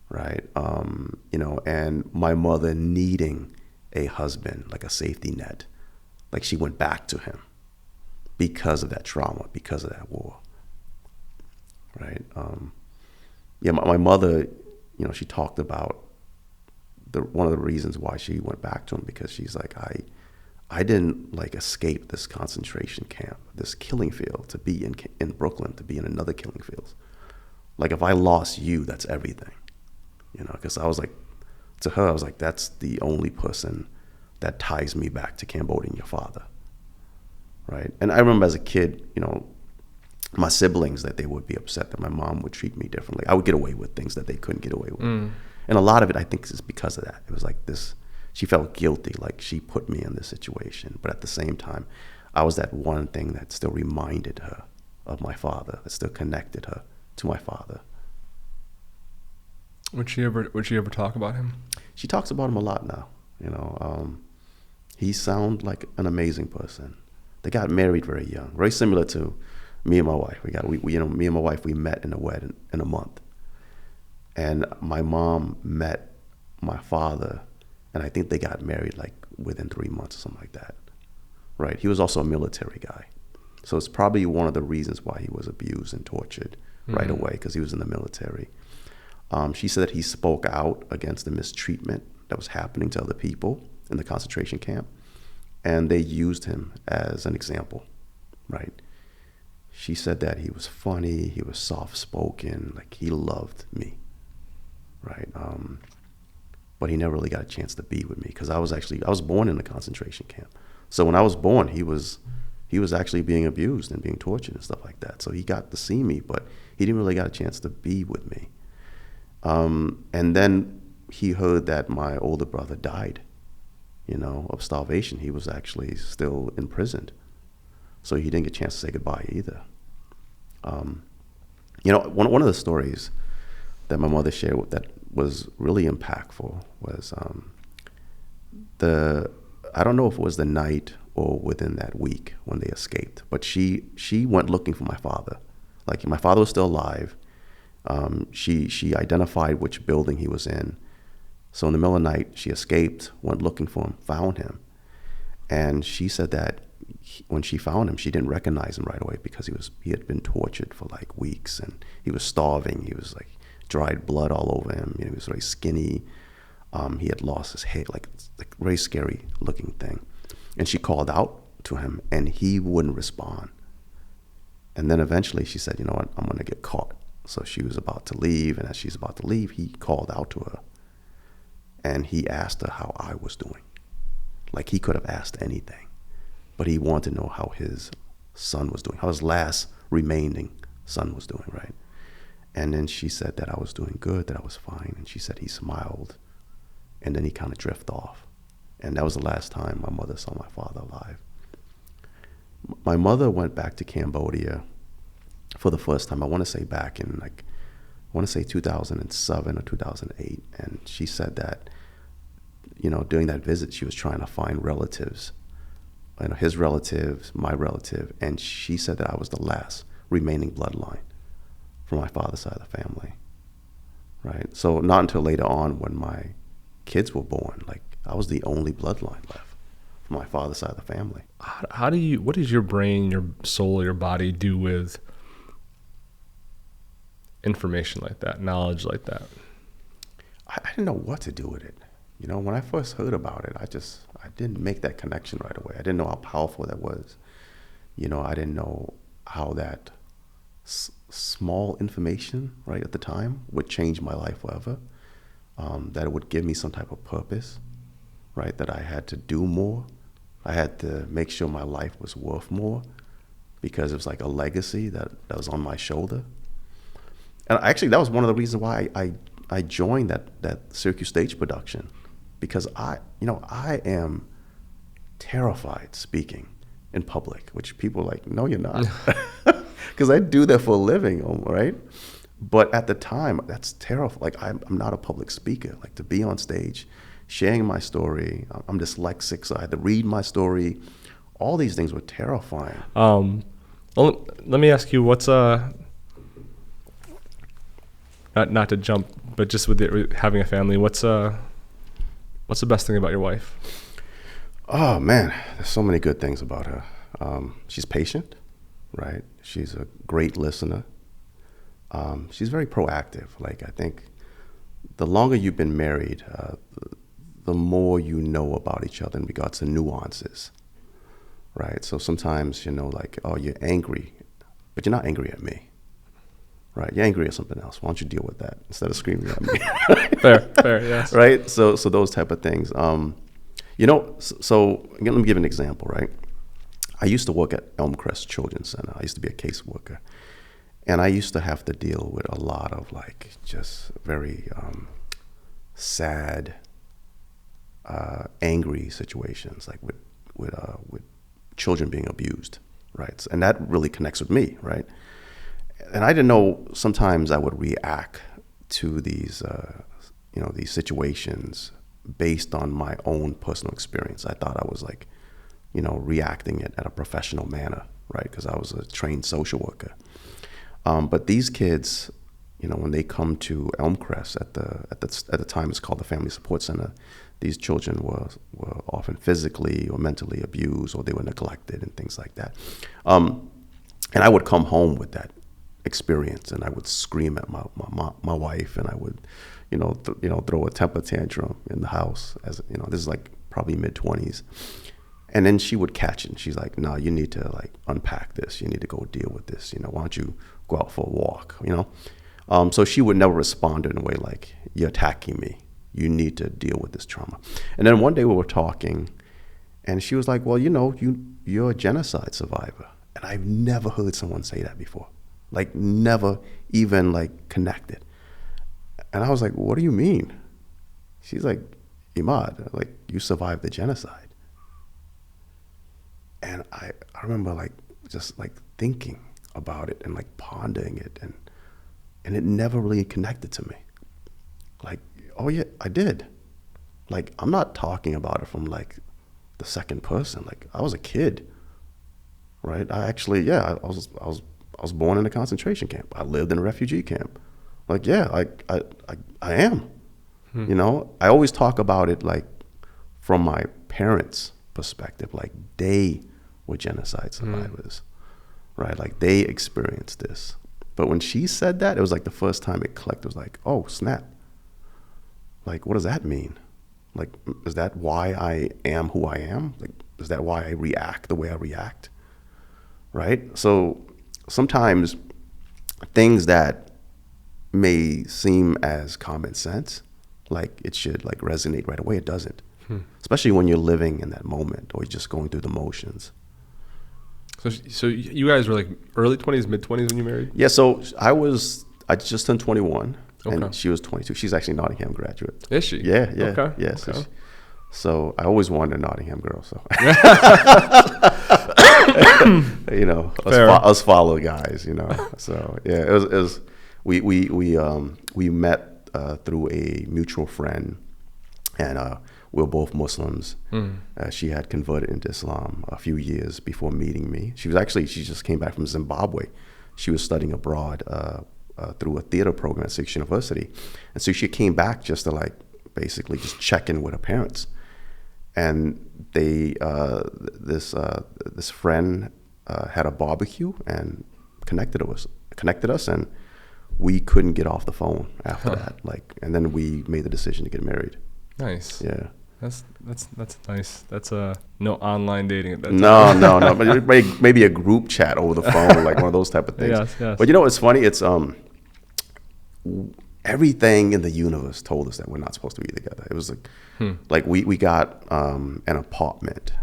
right? And my mother needing a husband, like a safety net. Like she went back to him because of that trauma, because of that war, right? My mother, she talked about one of the reasons why she went back to him, because she's like, I didn't like escape this concentration camp, this killing field, to be in Brooklyn, to be in another killing field. Like if I lost you, that's everything, because I was like, to her, I was like, that's the only person that ties me back to Cambodia and your father, right? And I remember as a kid, my siblings, that they would be upset that my mom would treat me differently. I would get away with things that they couldn't get away with. And a lot of it, I think, is because of that. It was like this, she felt guilty, like she put me in this situation. But at the same time, I was that one thing that still reminded her of my father, that still connected her to my father. Would she ever talk about him? She talks about him a lot now. He sounds like an amazing person. They got married very young, very similar to me and my wife. Me and my wife, we met in a wedding in a month. And my mom met my father, and I think they got married like within 3 months or something like that, right? He was also a military guy. So it's probably one of the reasons why he was abused and tortured right away, because he was in the military. She said that he spoke out against the mistreatment that was happening to other people in the concentration camp, and they used him as an example, right? She said that he was funny, he was soft-spoken, like he loved me, right? But he never really got a chance to be with me, because I was born in a concentration camp. So when I was born, he was actually being abused and being tortured and stuff like that. So he got to see me, but he didn't really get a chance to be with me. And then he heard that my older brother died, of starvation. He was actually still imprisoned. So he didn't get a chance to say goodbye either. One of the stories that my mother shared that was really impactful was I don't know if it was the night or within that week when they escaped, but she went looking for my father. Like my father was still alive. She identified which building he was in. So in the middle of the night, she escaped, went looking for him, found him. And she said that when she found him, she didn't recognize him right away, because he had been tortured for like weeks, and he was starving. He was like dried blood all over him. He was very skinny. He had lost his hair, like very scary looking thing. And she called out to him, and he wouldn't respond. And then eventually she said, you know what, I'm going to get caught. So she was about to leave, and as she's about to leave, he called out to her. And he asked her how I was doing. Like he could have asked anything, but he wanted to know how his son was doing, how his last remaining son was doing, right? And then she said that I was doing good, that I was fine. And she said he smiled, and then he kind of drifted off. And that was the last time my mother saw my father alive. My mother went back to Cambodia for the first time, I want to say back in 2007 or 2008. And she said that, during that visit, she was trying to find relatives his relatives, my relative, and she said that I was the last remaining bloodline from my father's side of the family, right? So not until later on when my kids were born, like I was the only bloodline left from my father's side of the family. What does your brain, your soul, your body do with information like that, knowledge like that? I didn't know what to do with it. When I first heard about it, I didn't make that connection right away. I didn't know how powerful that was. I didn't know how that small information right at the time would change my life forever, that it would give me some type of purpose, right, that I had to do more. I had to make sure my life was worth more because it was like a legacy that was on my shoulder. And actually, that was one of the reasons why I joined that Syracuse stage production, because I am terrified speaking in public, which people are like, no, you're not. Because I do that for a living, right? But at the time, that's terrifying. Like, I'm not a public speaker. Like, to be on stage, sharing my story, I'm dyslexic, so I had to read my story. All these things were terrifying. Let me ask you, what's not to jump, but just with having a family, what's the best thing about your wife? Oh man, there's so many good things about her. She's patient, right? She's a great listener. She's very proactive. Like, I think the longer you've been married, the more you know about each other in regards to nuances, right? So sometimes, like, oh, you're angry, but you're not angry at me, right? You're angry at something else. Why don't you deal with that instead of screaming at me? Fair, yes. Right? So those type of things. So again, let me give an example, right? I used to work at Elmcrest Children's Center. I used to be a caseworker. And I used to have to deal with a lot of, like, just very sad, angry situations, like with children being abused, right? And that really connects with me, right? And I didn't know sometimes I would react to these situations based on my own personal experience. I thought I was, like, reacting it at a professional manner, right? Because I was a trained social worker. But these kids, when they come to Elmcrest at the time it's called the Family Support Center, these children were often physically or mentally abused, or they were neglected and things like that. And I would come home with that experience, and I would scream at my wife, and I would, throw a temper tantrum in the house. As this is like probably mid-20s. And then she would catch it, and she's like, no, you need to, like, unpack this. You need to go deal with this. Why don't you go out for a walk, So she would never respond in a way like, you're attacking me. You need to deal with this trauma. And then one day we were talking, and she was like, well, you're a genocide survivor. And I've never heard someone say that before. Like, never even, like, connected. And I was like, what do you mean? She's like, Emad, like, you survived the genocide. And I remember, like, just, like, thinking about it and, like, pondering it, and it never really connected to me. Like, oh yeah, I did. Like, I'm not talking about it from, like, the second person. Like, I was a kid, right? I actually, I was born in a concentration camp. I lived in a refugee camp. Like, yeah, I am. I always talk about it, like, from my parents' perspective. Like, they were genocide survivors, right? Like, they experienced this. But when she said that, it was like the first time it clicked. It was like, oh, snap. Like, what does that mean? Like, is that why I am who I am? Like, is that why I react the way I react? Right? So sometimes things that may seem as common sense, like it should, like, resonate right away, it doesn't. Especially when you're living in that moment or you're just going through the motions. So you guys were, like, early 20s, mid 20s when you married? Yeah, so I just turned 21, okay. And she was 22. She's actually a Nottingham graduate. Is she? Yeah. Okay. Yeah, okay. So I always wanted a Nottingham girl. So us follow guys. So yeah, it was we met through a mutual friend, and we were both Muslims. She had converted into Islam a few years before meeting me. She just came back from Zimbabwe. She was studying abroad through a theater program at Six University. And so she came back just to like basically just check in with her parents. And this friend had a barbecue and connected us, and we couldn't get off the phone after that. And then we made the decision to get married. Nice. Yeah. That's nice. That's no online dating at that time. No. But maybe a group chat over the phone, like one of those type of things. Yes. But you know what's funny? It's everything in the universe told us that we're not supposed to be together. It was like we got an apartment,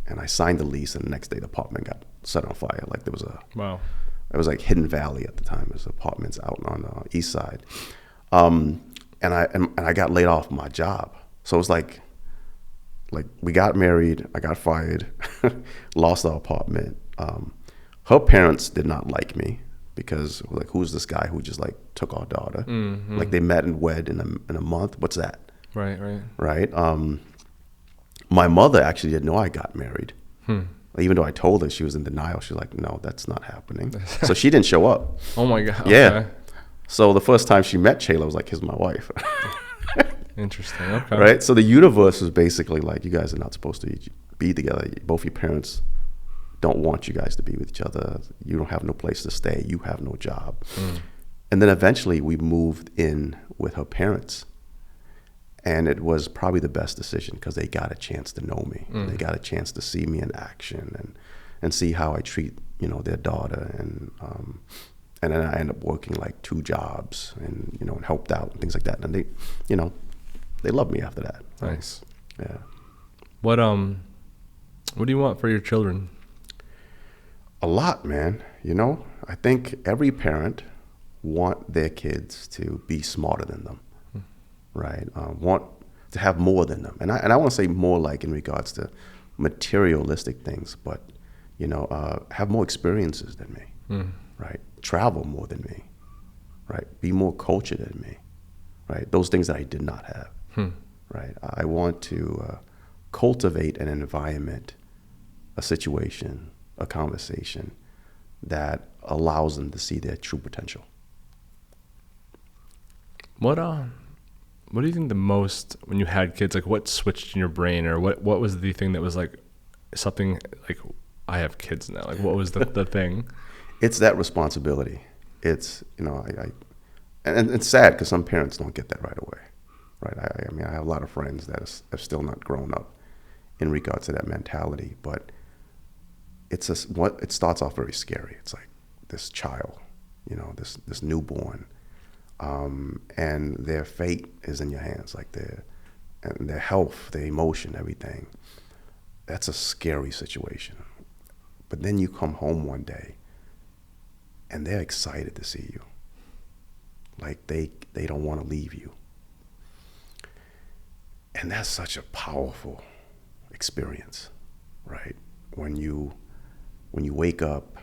and I signed the lease, and the next day the apartment got set on fire. Like there was it was like Hidden Valley at the time. It was apartments out on the east side, and I got laid off my job. So it was like we got married, I got fired, lost our apartment. Her parents did not like me because like, who's this guy who just like took our daughter? Mm-hmm. Like they met and wed in a month. What's that? Right. My mother actually didn't know I got married. Even though I told her, she was in denial. She's like, no, that's not happening. So she didn't show up. Oh my God. Yeah. Okay. So the first time she met Shayla, I was like, here's my wife. Interesting. Okay. Right. So the universe was basically like, you guys are not supposed to be together. Both your parents don't want you guys to be with each other. You don't have no place to stay. You have no job. And then eventually we moved in with her parents. And it was probably the best decision because they got a chance to know me. They got a chance to see me in action and see how I treat, their daughter. And then I ended up working like 2 jobs and, and helped out and things like that. And they, they loved me after that. Nice. Yeah. What do you want for your children? A lot, man. I think every parent want their kids to be smarter than them. Right, want to have more than them, and I want to say more like in regards to materialistic things, but have more experiences than me, right? Travel more than me, right? Be more cultured than me, right? Those things that I did not have, right? I want to cultivate an environment, a situation, a conversation that allows them to see their true potential. What do you think the most, when you had kids, like what switched in your brain, or what was the thing that was like something like, I have kids now? Like what was the thing? It's that responsibility. It's, and it's sad because some parents don't get that right away, right? I mean, I have a lot of friends that have still not grown up in regards to that mentality, but it starts off very scary. It's like this child, this newborn, and their fate is in your hands, like their health, their emotion, everything. That's a scary situation. But then you come home one day and they're excited to see you. Like they don't want to leave you. And that's such a powerful experience, right? When you wake up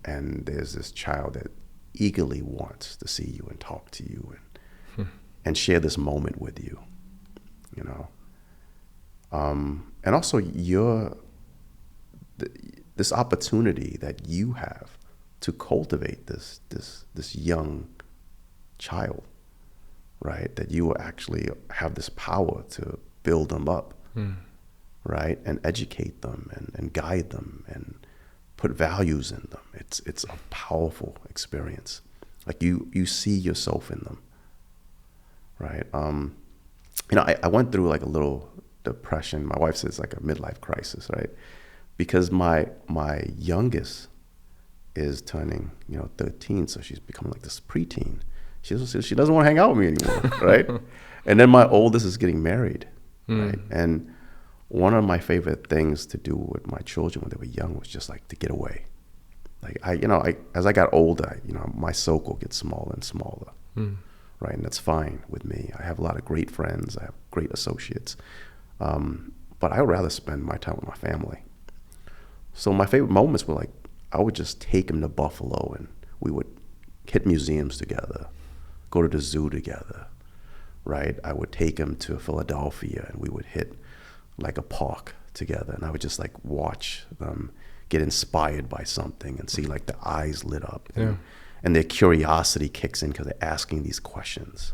and there's this child that eagerly wants to see you and talk to you and share this moment with you, and also this opportunity that you have to cultivate this young child, right? That you will actually have this power to build them up, right? And educate them and guide them and put values in them. It's a powerful experience. Like you see yourself in them, right? I went through like a little depression. My wife says like a midlife crisis, right? Because my youngest is turning 13, so she's becoming like this preteen. She doesn't want to hang out with me anymore, right? And then my oldest is getting married, right? And one of my favorite things to do with my children when they were young was just like to get away. Like as I got older, my circle gets smaller and smaller, right? And that's fine with me. I have a lot of great friends. I have great associates, but I would rather spend my time with my family. So my favorite moments were like I would just take them to Buffalo and we would hit museums together, go to the zoo together, right? I would take him to Philadelphia and we would hit like a park together, and I would just like watch them get inspired by something and see like the eyes lit up, and their curiosity kicks in because they're asking these questions,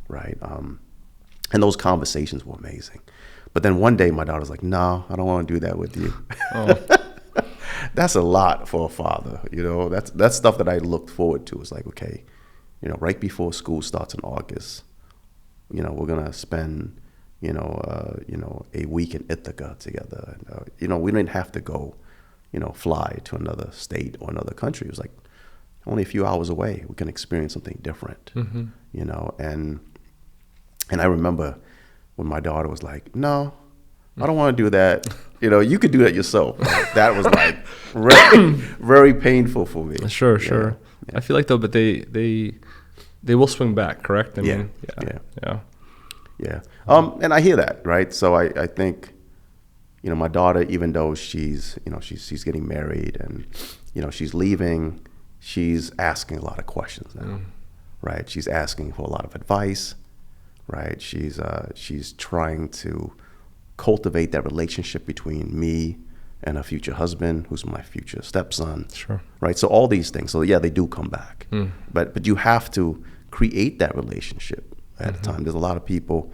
right? And those conversations were amazing. But then one day my daughter's like, no, I don't want to do that with you. Oh. That's a lot for a father, you know. That's stuff that I looked forward to. It's like, okay, you know, right before school starts in August, you know, we're gonna spend, a week in Ithaca together. And, you know, we didn't have to go, you know, fly to another state or another country. It was like only a few hours away. We can experience something different, you know. And I remember when my daughter was like, no, I don't want to do that. You know, you could do that yourself. Like, that was like very, very painful for me. Sure. Yeah. I feel like though, but they will swing back, correct? I mean, yeah. And I hear that, right? So I think, you know, my daughter, even though she's getting married and, you know, she's leaving, she's asking a lot of questions now, right? She's asking for a lot of advice, right? She's trying to cultivate that relationship between me and her future husband, who's my future stepson. Sure. Right. So all these things. So yeah, they do come back. But you have to create that relationship at a time. There's a lot of people,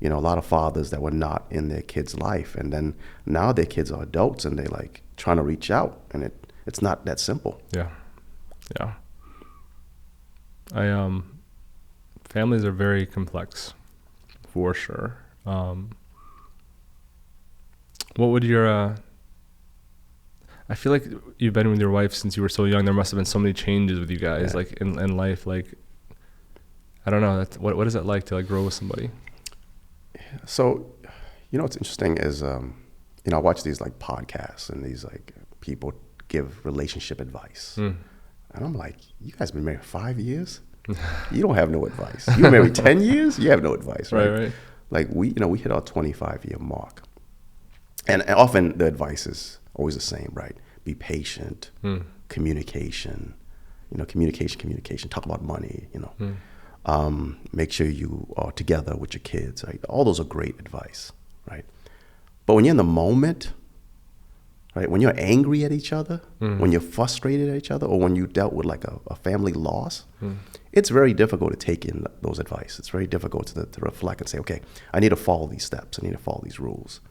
you know, a lot of fathers that were not in their kids' life, and then now their kids are adults and they like trying to reach out, and it's not that simple. Yeah. Families are very complex, for sure. What would your I feel like you've been with your wife since you were so young. There must have been so many changes with you guys, like in life. Like, I don't know. What is it like to like grow with somebody? So, you know, what's interesting is, you know, I watch these like podcasts and these like people give relationship advice, and I'm like, you guys been married 5 years? You don't have no advice. You been married 10 years? You have no advice, right? Right. Like we hit our 25-year mark. And often the advice is always the same, right? Be patient, communication, communication, talk about money, you know, make sure you are together with your kids, right? All those are great advice, right? But when you're in the moment, right? When you're angry at each other, when you're frustrated at each other, or when you dealt with like a family loss, it's very difficult to take in those advice. It's very difficult to reflect and say, okay, I need to follow these steps. I need to follow these rules.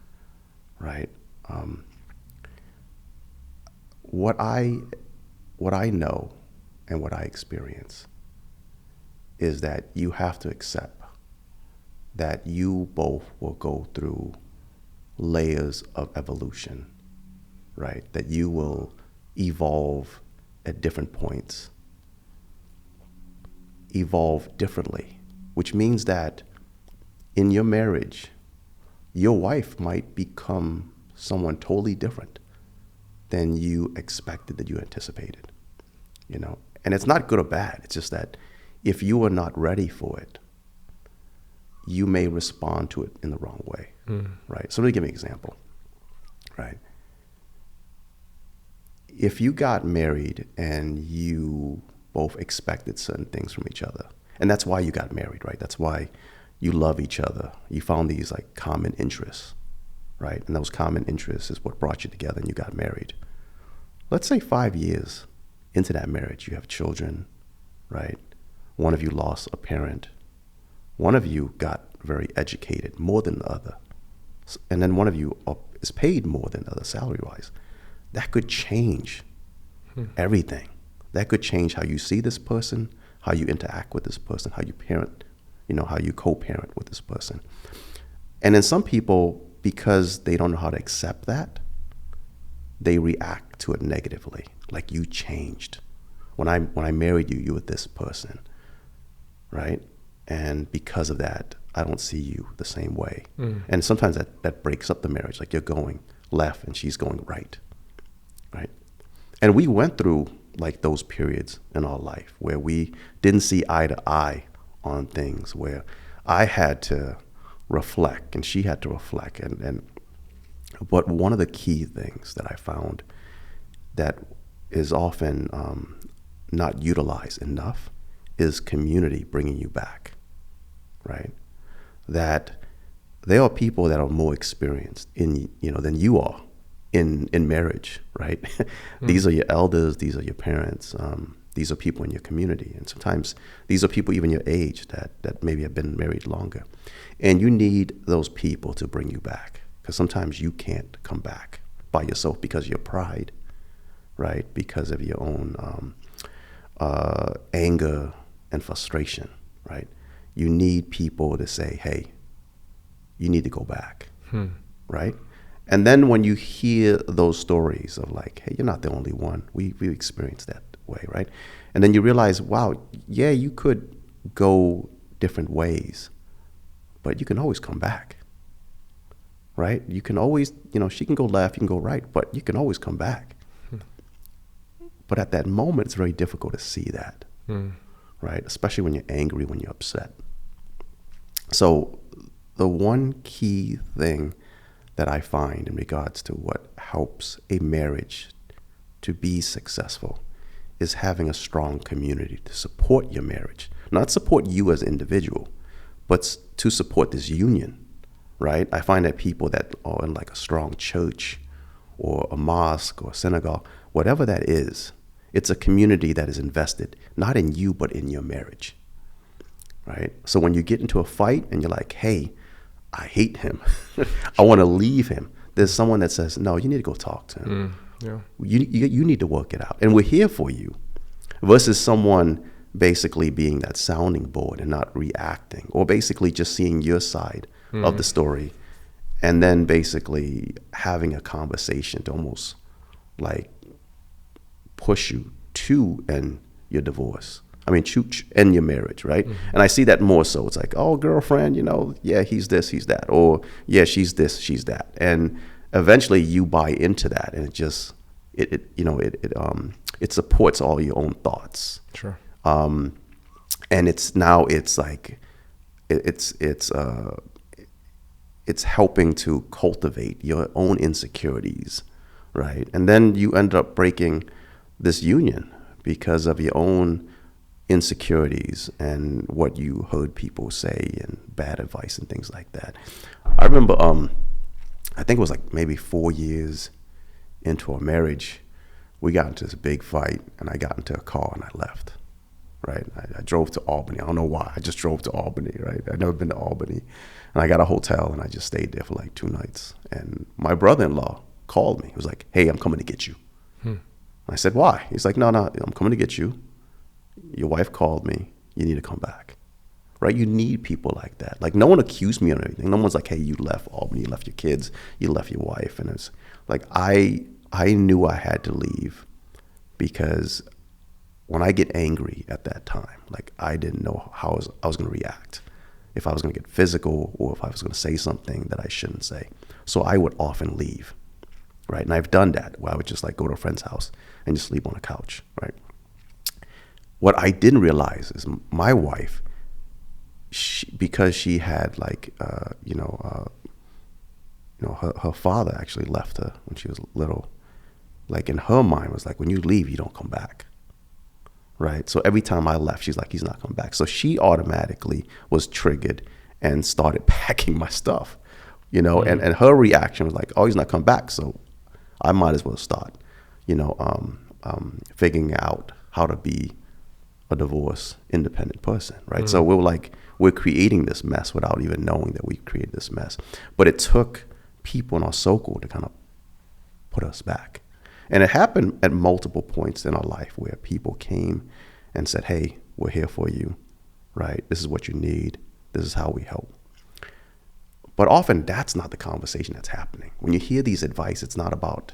Right. What I know and what I experience is that you have to accept that you both will go through layers of evolution, right? That you will evolve at different points, evolve differently, which means that in your marriage, your wife might become someone totally different than you expected, that you anticipated, you know? And it's not good or bad. It's just that if you are not ready for it, you may respond to it in the wrong way, right? So let me give you an example, right? If you got married and you both expected certain things from each other, and that's why you got married, right? That's why you love each other. You found these like common interests, right? And those common interests is what brought you together and you got married. Let's say 5 years into that marriage, you have children, right? One of you lost a parent. One of you got very educated, more than the other. And then one of you is paid more than the other salary-wise. That could change everything. That could change how you see this person, how you interact with this person, how you parent, you know, how you co-parent with this person. And then some people, because they don't know how to accept that, they react to it negatively. Like, you changed. When I married you, you were this person, right? And because of that, I don't see you the same way. And sometimes that breaks up the marriage. Like, you're going left and she's going right, right? And we went through like those periods in our life where we didn't see eye to eye on things, where I had to reflect and she had to reflect. But one of the key things that I found that is often not utilized enough is community bringing you back, right? that there are people that are more experienced than you are in marriage, right? These are your elders, these are your parents, these are people in your community, and sometimes these are people even your age that maybe have been married longer, and you need those people to bring you back, because sometimes you can't come back by yourself because of your pride, right? Because of your own anger and frustration, right? You need people to say, hey, you need to go back, right? And then when you hear those stories of like, hey, you're not the only one. We experienced that way, right? And then you realize, wow, yeah, you could go different ways, but you can always come back, right? You can always, she can go left, you can go right, but you can always come back. But at that moment, it's very difficult to see that, right? Especially when you're angry, when you're upset. So the one key thing that I find in regards to what helps a marriage to be successful is having a strong community to support your marriage. Not support you as an individual, but to support this union, right? I find that people that are in like a strong church or a mosque or synagogue, whatever that is, it's a community that is invested not in you, but in your marriage, right? So when you get into a fight and you're like, hey, I hate him, I want to leave him, there's someone that says, no, you need to go talk to him. Yeah. You need to work it out. And we're here for you. Versus someone basically being that sounding board and not reacting, or basically just seeing your side of the story and then basically having a conversation to almost like push you to end your divorce. I mean, end your marriage, right? And I see that more so. It's like, oh, girlfriend, yeah, he's this, he's that. Or yeah, she's this, she's that. And eventually you buy into that, and it supports all your own thoughts. Sure. And it's helping to cultivate your own insecurities, right? And then you end up breaking this union because of your own insecurities and what you heard people say and bad advice and things like that. I remember, I think it was like maybe 4 years into our marriage, we got into this big fight, and I got into a car and I left, right? I drove to Albany. I don't know why. I just drove to Albany, right? I'd never been to Albany. And I got a hotel, and I just stayed there for like 2 nights. And my brother-in-law called me. He was like, hey, I'm coming to get you. I said, why? He's like, no, I'm coming to get you. Your wife called me. You need to come back, right? You need people like that. Like, no one accused me of anything. No one's like, hey, you left Albany, you left your kids, you left your wife. And it's like, I knew I had to leave, because when I get angry at that time, like, I didn't know how I was going to react, if I was going to get physical or if I was going to say something that I shouldn't say. So I would often leave, right? And I've done that, where I would just like go to a friend's house and just sleep on a couch, right? What I didn't realize is my wife, because she had like, her father actually left her when she was little. Like, in her mind was like, when you leave, you don't come back, right? So every time I left, she's like, he's not coming back. So she automatically was triggered and started packing my stuff, and her reaction was like, oh, he's not coming back. So I might as well start, figuring out how to be a divorce independent person, right? So we're creating this mess without even knowing that we created this mess. But it took people in our circle to kind of put us back. And it happened at multiple points in our life where people came and said, hey, we're here for you, right? This is what you need. This is how we help. But often that's not the conversation that's happening. When you hear these advice, it's not about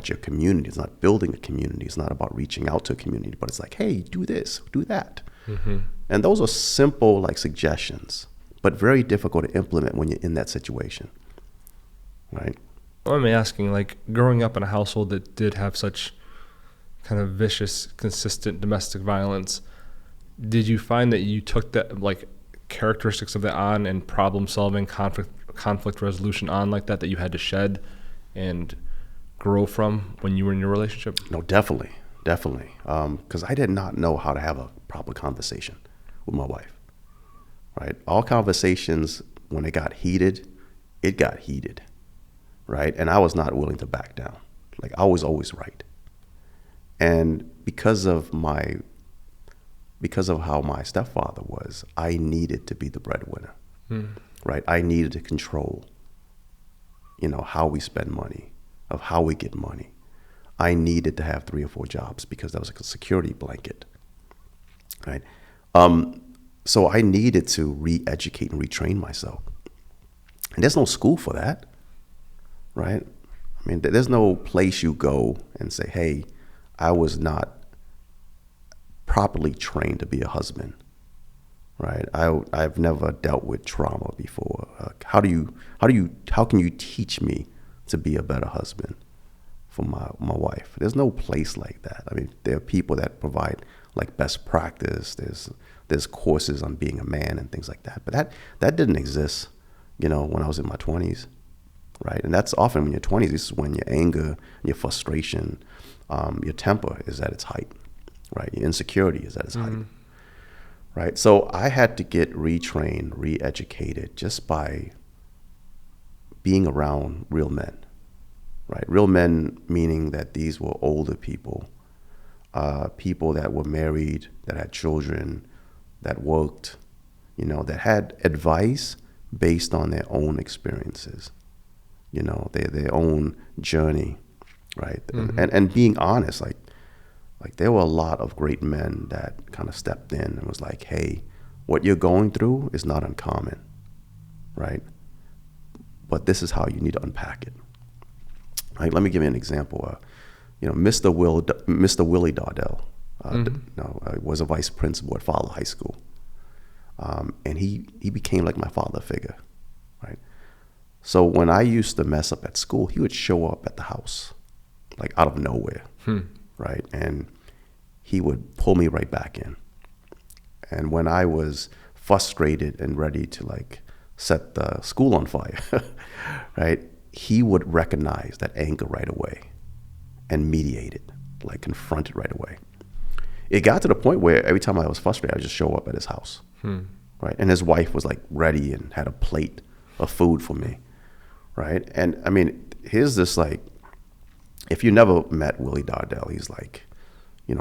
your community. It's not building a community. It's not about reaching out to a community, but it's like, hey, do this, do that. And those are simple like suggestions, but very difficult to implement when you're in that situation, right? Well, I'm asking, like, growing up in a household that did have such kind of vicious, consistent domestic violence, did you find that you took that, like, characteristics of that on, and problem solving, conflict resolution on like that you had to shed and grow from when you were in your relationship? No, definitely. Because I did not know how to have a proper conversation with my wife, right? All conversations, when it got heated, right? And I was not willing to back down. Like, I was always right. And because of how my stepfather was, I needed to be the breadwinner, right? I needed to control, how we spend money, of how we get money. I needed to have 3 or 4 jobs because that was like a security blanket, right? So I needed to re-educate and retrain myself. And there's no school for that, right? I mean, there's no place you go and say, hey, I was not properly trained to be a husband, right? I've never dealt with trauma before. How can you teach me to be a better husband for my wife? There's no place like that. I mean, there are people that provide like best practice. There's courses on being a man and things like that. But that didn't exist, when I was in my 20s, right? And that's often when you're 20s, this is when your anger, your frustration, your temper is at its height, right? Your insecurity is at its height, right? So I had to get retrained, re-educated just by being around real men, right? Real men meaning that these were older people, people that were married, that had children, that worked, that had advice based on their own experiences, their own journey, right? And being honest, like there were a lot of great men that kind of stepped in and was like, hey, what you're going through is not uncommon, right? But this is how you need to unpack it. Right? Let me give you an example. Mr. Willie Dardell was a vice principal at Fowler High School. And he became like my father figure, right? So when I used to mess up at school, he would show up at the house, like out of nowhere, right? And he would pull me right back in. And when I was frustrated and ready to like set the school on fire, right? He would recognize that anger right away and mediate it, like confront it right away. It got to the point where every time I was frustrated, I would just show up at his house, right? And his wife was like ready and had a plate of food for me, right? And I mean, here's this like, if you never met Willie Dardell, he's like, a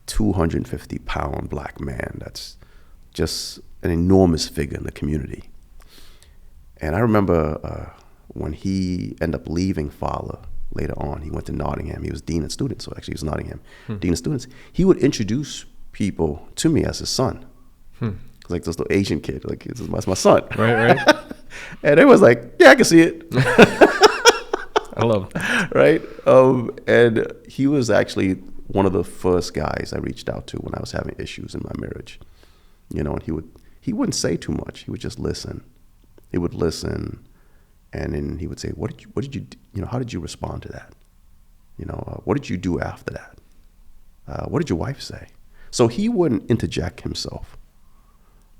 250-pound black man that's just an enormous figure in the community. And I remember when he ended up leaving Fowler later on, he went to Nottingham. He was dean of students, so actually he was Nottingham dean of students. He would introduce people to me as his son. Like this little Asian kid, like this is my son. Right. And it was like, yeah, I can see it. I love it. Right? And he was actually one of the first guys I reached out to when I was having issues in my marriage. And he wouldn't say too much. He would just listen. He would listen, and then he would say, "What did you how did you respond to that? What did you do after that? What did your wife say?" So he wouldn't interject himself,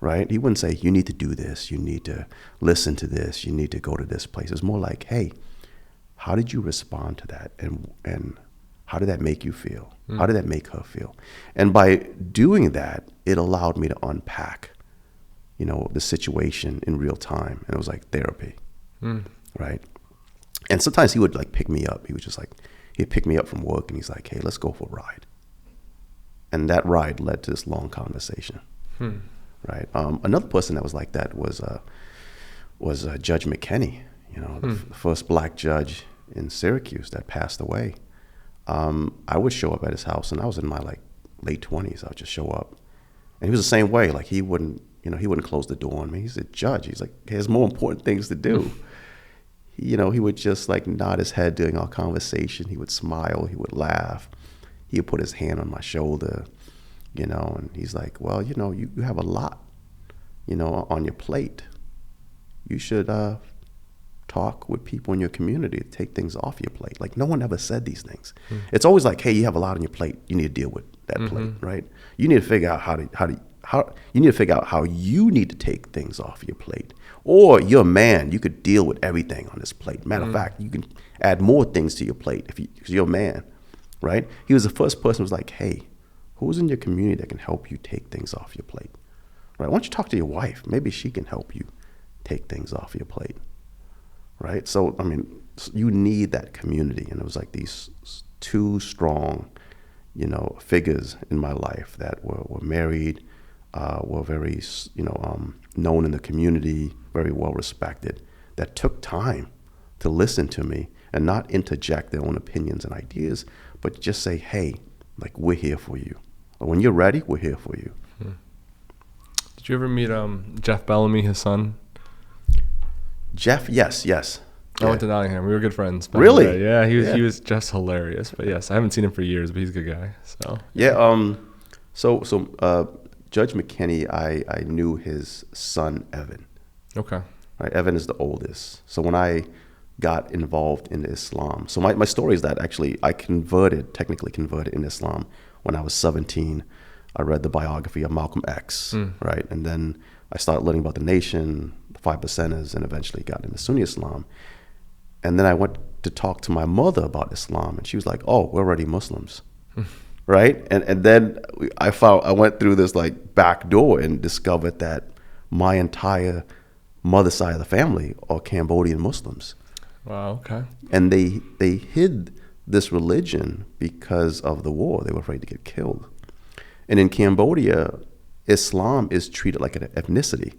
right? He wouldn't say, "You need to do this. You need to listen to this. You need to go to this place." It's more like, "Hey, how did you respond to that? And how did that make you feel? How did that make her feel?" And by doing that, it allowed me to unpack, the situation in real time. And it was like therapy, right? And sometimes he would like pick me up. He'd pick me up from work and he's like, "Hey, let's go for a ride." And that ride led to this long conversation, right? Another person that was like that was Judge McKinney, the first black judge in Syracuse that passed away. I would show up at his house, and I was in my like late 20s. I would just show up, and he was the same way. Like he wouldn't close the door on me. He's a judge. He's like, he has more important things to do. He would just like nod his head during our conversation. He would smile. He would laugh. He would put his hand on my shoulder, and he's like, "Well, you have a lot, on your plate. You should talk with people in your community to take things off your plate." Like no one ever said these things. It's always like, "Hey, you have a lot on your plate. You need to deal with that plate, right? You need to figure out how you need to take things off your plate. Or you're a man, you could deal with everything on this plate. Matter of fact, you can add more things to your plate because you're a man, right?" He was the first person who was like, "Hey, who's in your community that can help you take things off your plate? right? Why don't you talk to your wife? Maybe she can help you take things off your plate, right? So, I mean, you need that community. And it was like these two strong, figures in my life that were married, were very, known in the community, very well respected, that took time to listen to me and not interject their own opinions and ideas, but just say, hey, like, we're here for you. Or when you're ready, we're here for you. Did you ever meet Jeff Bellamy, his son? Jeff, yes. I went to Nottingham. We were good friends. Really? Yeah, he was just hilarious. But yes, I haven't seen him for years, but he's a good guy. So yeah. So Judge McKinney, I knew his son Evan. Okay. Right, Evan is the oldest. So when I got involved in Islam, so my story is that actually I technically converted in Islam when I was 17. I read the biography of Malcolm X, right? And then I started learning about the nation, the 5 percenters, and eventually got into Sunni Islam. And then I went to talk to my mother about Islam, and she was like, oh, we're already Muslims, right? And then I went through this like back door and discovered that my entire mother's side of the family are Cambodian Muslims. Wow, okay. And they hid this religion because of the war. They were afraid to get killed. And in Cambodia, Islam is treated like an ethnicity,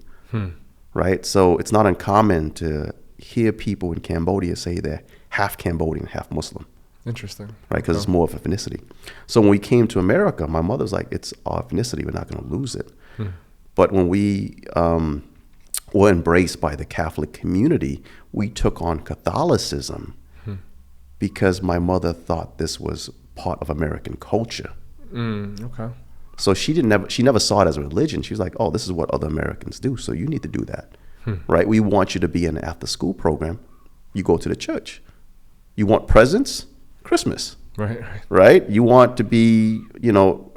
right? So it's not uncommon to hear people in Cambodia say they're half Cambodian, half Muslim. Interesting. Right, because it's more of ethnicity. So when we came to America, my mother was like, it's our ethnicity, we're not going to lose it. But when we were embraced by the Catholic community, we took on Catholicism because my mother thought this was part of American culture. Okay. So she never saw it as a religion. She was like, oh, this is what other Americans do, so you need to do that. Right? We want you to be in an after-school program. You go to the church. You want presents? Christmas. Right? You want to be,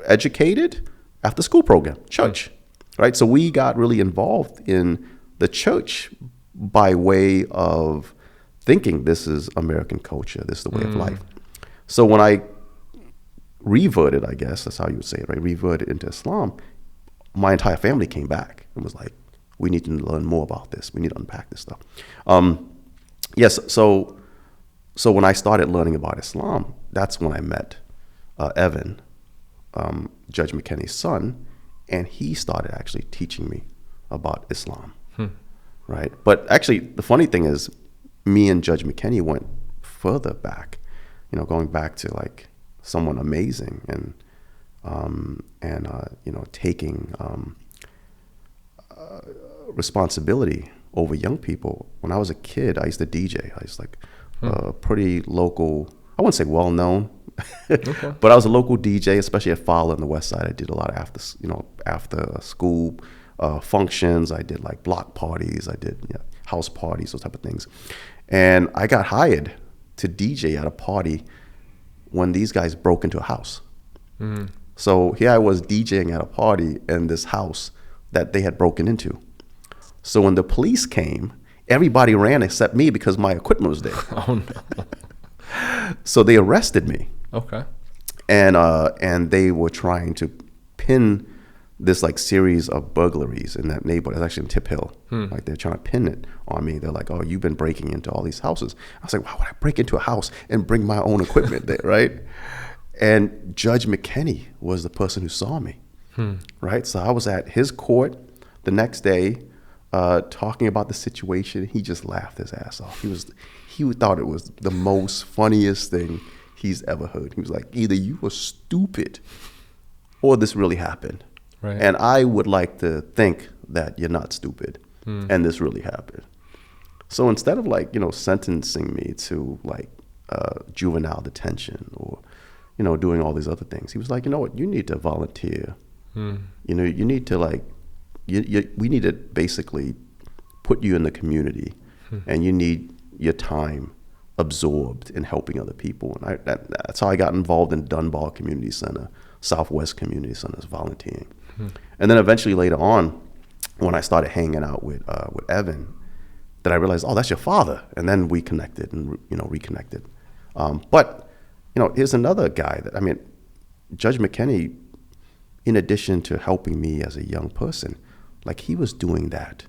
educated? After-school program, church. Right? So we got really involved in the church by way of thinking this is American culture, this is the way of life. So when I reverted, I guess that's how you would say it, right? Reverted into Islam, my entire family came back and was like, we need to learn more about this. We need to unpack this stuff. Yes, so when I started learning about Islam, that's when I met Evan, Judge McKinney's son, and he started actually teaching me about Islam, right? But actually, the funny thing is, me and Judge McKinney went further back, going back to like someone amazing and taking responsibility over young people. When I was a kid, I used to DJ. I was like pretty local, I wouldn't say well-known, but I was a local DJ, especially at Fowler on the West Side. I did a lot of after school functions. I did like block parties. I did house parties, those type of things. And I got hired to DJ at a party when these guys broke into a house. So here I was DJing at a party in this house that they had broken into. So when the police came, everybody ran except me because my equipment was there. Oh no. So they arrested me. Okay. And they were trying to pin this like series of burglaries in that neighborhood. It's actually in Tip Hill. Like they're trying to pin it on me. They're like, oh, you've been breaking into all these houses. I was like, why would I break into a house and bring my own equipment there, right? And Judge McKinney was the person who saw me, right? So I was at his court the next day talking about the situation. He just laughed his ass off. He thought it was the most funniest thing he's ever heard. He was like, either you were stupid or this really happened. Right. And I would like to think that you're not stupid and this really happened. So instead of like, sentencing me to like juvenile detention or, doing all these other things, he was like, you know what, you need to volunteer. You need to like, we need to basically put you in the community and you need your time absorbed in helping other people. And that's how I got involved in Dunbar Community Center, Southwest Community Centers, volunteering. And then eventually later on, when I started hanging out with Evan, that I realized, oh, that's your father. And then we connected and, reconnected. But here's another guy Judge McKinney, in addition to helping me as a young person, Like he was doing that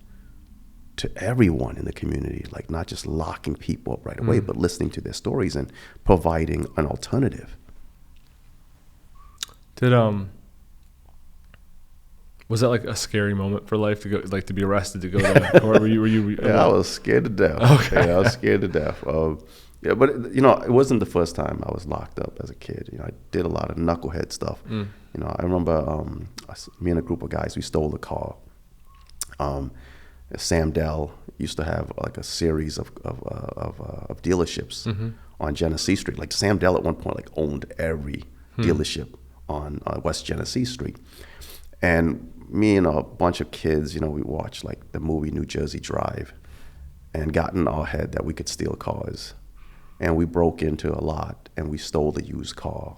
to everyone in the community, like not just locking people up right away, but listening to their stories and providing an alternative. Did was that like a scary moment for life to go, like to be arrested to go to court? Yeah, I was scared to death. Okay. Yeah, I was scared to death. Yeah, but it wasn't the first time I was locked up as a kid. I did a lot of knucklehead stuff. I remember me and a group of guys, we stole a car. Sam Dell used to have like a series of dealerships on Genesee Street. Like Sam Dell at one point like owned every dealership on West Genesee Street. And me and a bunch of kids, we watched like the movie New Jersey Drive and got in our head that we could steal cars. And we broke into a lot and we stole the used car.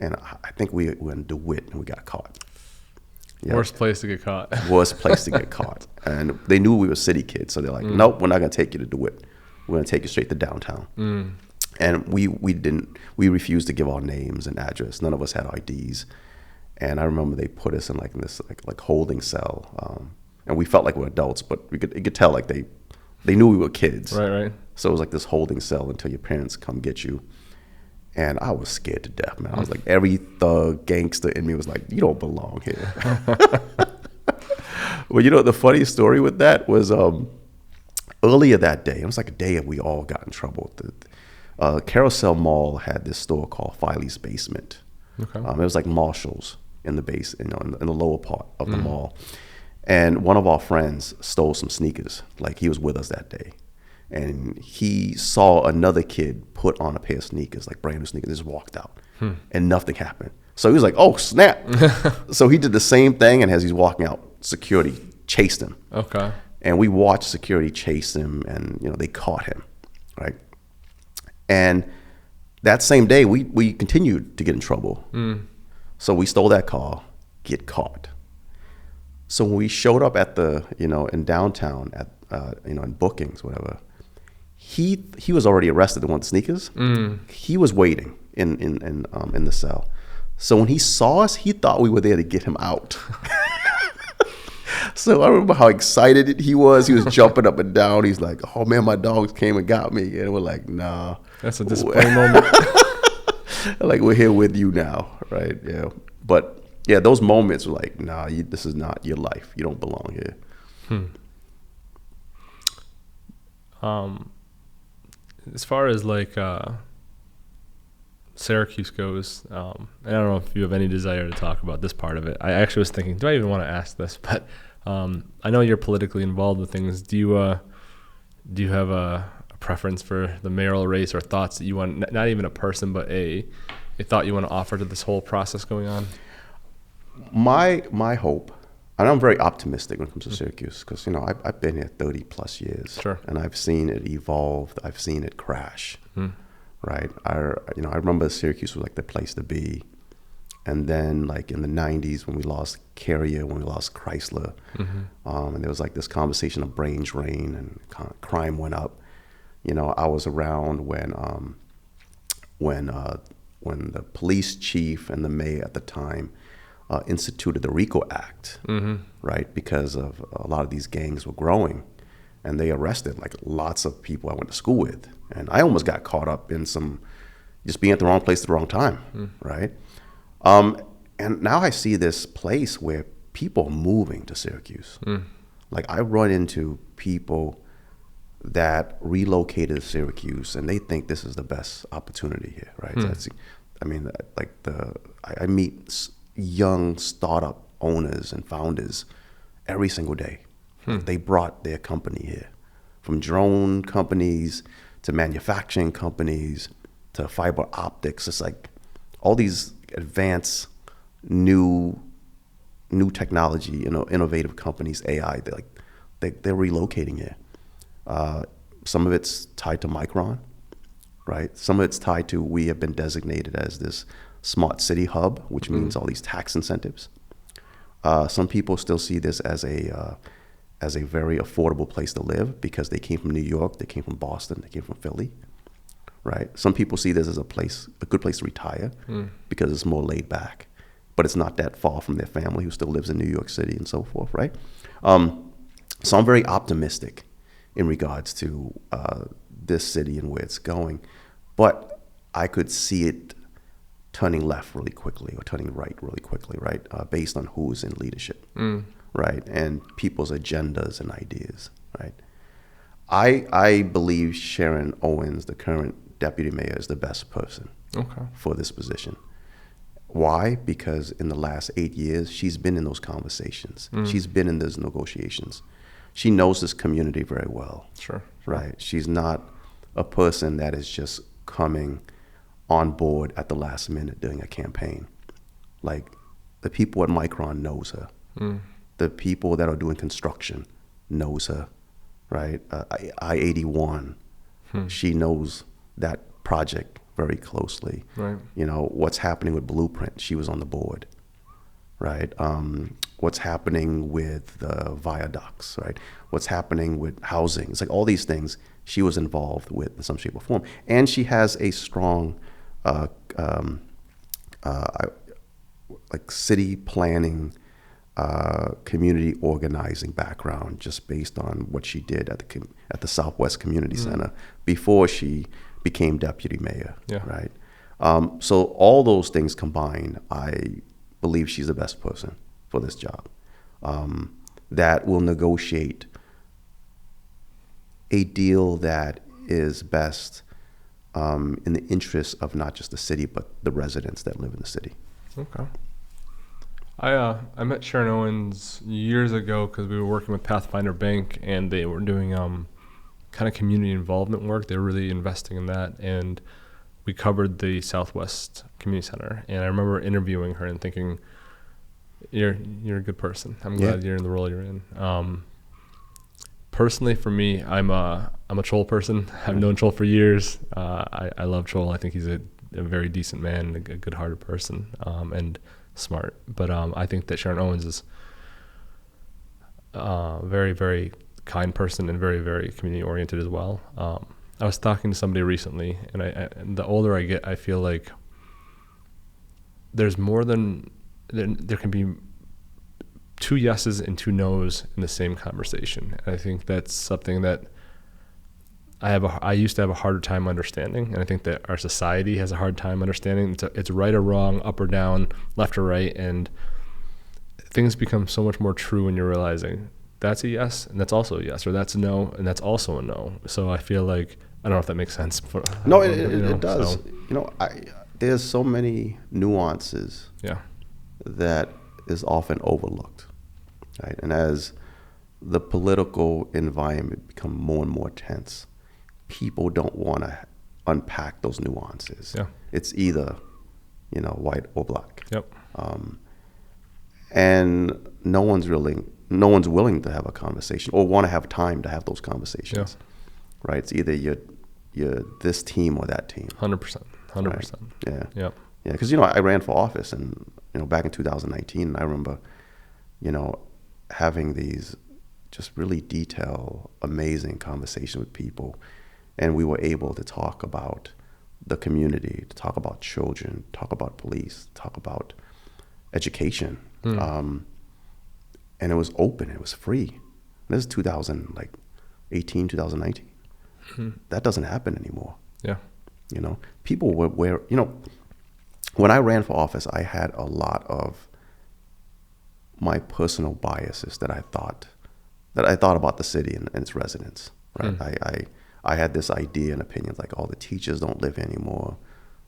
And I think we were in DeWitt and we got caught. Yeah. Worst place to get caught. Worst place to get caught. And they knew we were city kids. So they're like, nope, we're not going to take you to DeWitt. We're going to take you straight to downtown. And we refused to give our names and address. None of us had IDs. And I remember they put us in like this like holding cell. And we felt like we were adults, but you could tell like they knew we were kids. Right. So it was like this holding cell until your parents come get you. And I was scared to death, man. I was like, every thug gangster in me was like, you don't belong here. Well, the funny story with that was earlier that day, it was like a day we all got in trouble. The Carousel Mall had this store called Filey's Basement. Okay. It was like Marshall's in the base, in the lower part of the mall. And one of our friends stole some sneakers. Like he was with us that day. And he saw another kid put on a pair of sneakers, like brand new sneakers, just walked out. And nothing happened. So he was like, oh, snap. So he did the same thing, and as he's walking out, security chased him. Okay. And we watched security chase him, and they caught him, right? And that same day, we continued to get in trouble. So we stole that car, get caught. So when we showed up at the, in downtown, at in bookings, whatever, he was already arrested. The one with the sneakers. He was waiting in the cell. So when he saw us, he thought we were there to get him out. So I remember how excited he was. He was jumping up and down. He's like, "Oh man, my dogs came and got me." And we're like, "Nah." That's a disappointing moment. Like, we're here with you now, right? Yeah. But yeah, those moments were like, "Nah, this is not your life. You don't belong here." As far as like Syracuse goes, I don't know if you have any desire to talk about this part of it. I actually was thinking, do I even want to ask this? But I know you're politically involved with things. Do you have a preference for the mayoral race, or thoughts that you want, not even a person, but a thought you want to offer to this whole process going on? My hope, and I'm very optimistic when it comes to Syracuse, because I've been here 30 plus years. Sure. And I've seen it evolve. I've seen it crash. Right. I remember Syracuse was like the place to be. And then like in the 90s when we lost Carrier, when we lost Chrysler, and there was like this conversation of brain drain and crime went up. I was around when the police chief and the mayor at the time instituted the RICO Act, right? Because of a lot of these gangs were growing, and they arrested like lots of people I went to school with. And I almost got caught up in just being at the wrong place at the wrong time, right? And now I see this place where people are moving to Syracuse. Like I run into people that relocated to Syracuse, and they think this is the best opportunity here, right? I meet young startup owners and founders every single day. They brought their company here, from drone companies to manufacturing companies to fiber optics. It's like all these advanced new technology, innovative companies, AI. They're relocating here. Some of it's tied to Micron, right? Some of it's tied to, we have been designated as this smart city hub, which means all these tax incentives. Some people still see this as a very affordable place to live because they came from New York, they came from Boston, they came from Philly, right? Some people see this as a good place to retire because it's more laid back. but it's not that far from their family who still lives in New York City and so forth, right? So I'm very optimistic in regards to this city and where it's going, but I could see it turning left really quickly or turning right really quickly, right? Based on who's in leadership, right? And people's agendas and ideas, right? I believe Sharon Owens, the current deputy mayor, is the best person for this position. Why? Because in the last 8 years, she's been in those conversations. She's been in those negotiations. She knows this community very well. Sure. Right? She's not a person that is just coming on board at the last minute doing a campaign. Like, the people at Micron knows her. The people that are doing construction knows her, right? I-81, she knows that project very closely. Right. You know, what's happening with Blueprint, she was on the board, right? What's happening with the viaducts, right? What's happening with housing? It's like all these things she was involved with in some shape or form. And she has a strong like city planning, community organizing background, just based on what she did at the Southwest Community Center before she became deputy mayor, right? So all those things combined, I believe she's the best person for this job, that will negotiate a deal that is best in the interest of not just the city, but the residents that live in the city. Okay. I met Sharon Owens years ago because we were working with Pathfinder Bank, and they were doing kind of community involvement work. They were really investing in that, and we covered the Southwest Community Center. And I remember interviewing her and thinking, "You're a good person. I'm glad you're in the role you're in." Personally, for me, I'm a Chol person. I've known Chol for years. I love Chol. I think he's a very decent man, a good-hearted person, and smart. But I think that Sharon Owens is a very, very kind person and very, very community-oriented as well. I was talking to somebody recently, and the older I get, I feel like there's more than there can be two yeses and two nos in the same conversation. And I think that's something that I used to have a harder time understanding, and I think that our society has a hard time understanding. It's right or wrong, up or down, left or right, and things become so much more true when you're realizing that's a yes, and that's also a yes, or that's a no, and that's also a no. So I feel like, I don't know if that makes sense. No, it does. So, you know, there's so many nuances that is often overlooked, right? And as the political environment become more and more tense, people don't want to unpack those nuances. It's either, you know, white or black. And no one's willing to have a conversation or want to have time to have those conversations. Right? It's either you're this team or that team. 100%. Right? Yeah. Because, you know, I ran for office, and, you know, back in 2019, and I remember, you know, having these just really detailed, amazing conversations with people. And we were able to talk about the community, to talk about children, talk about police, talk about education. And it was open, it was free. And this is 2018, 2019. That doesn't happen anymore. You know, people were, you know, when I ran for office, I had a lot of my personal biases that I thought about the city and its residents. Right? I had this idea and opinions like all the teachers don't live anymore,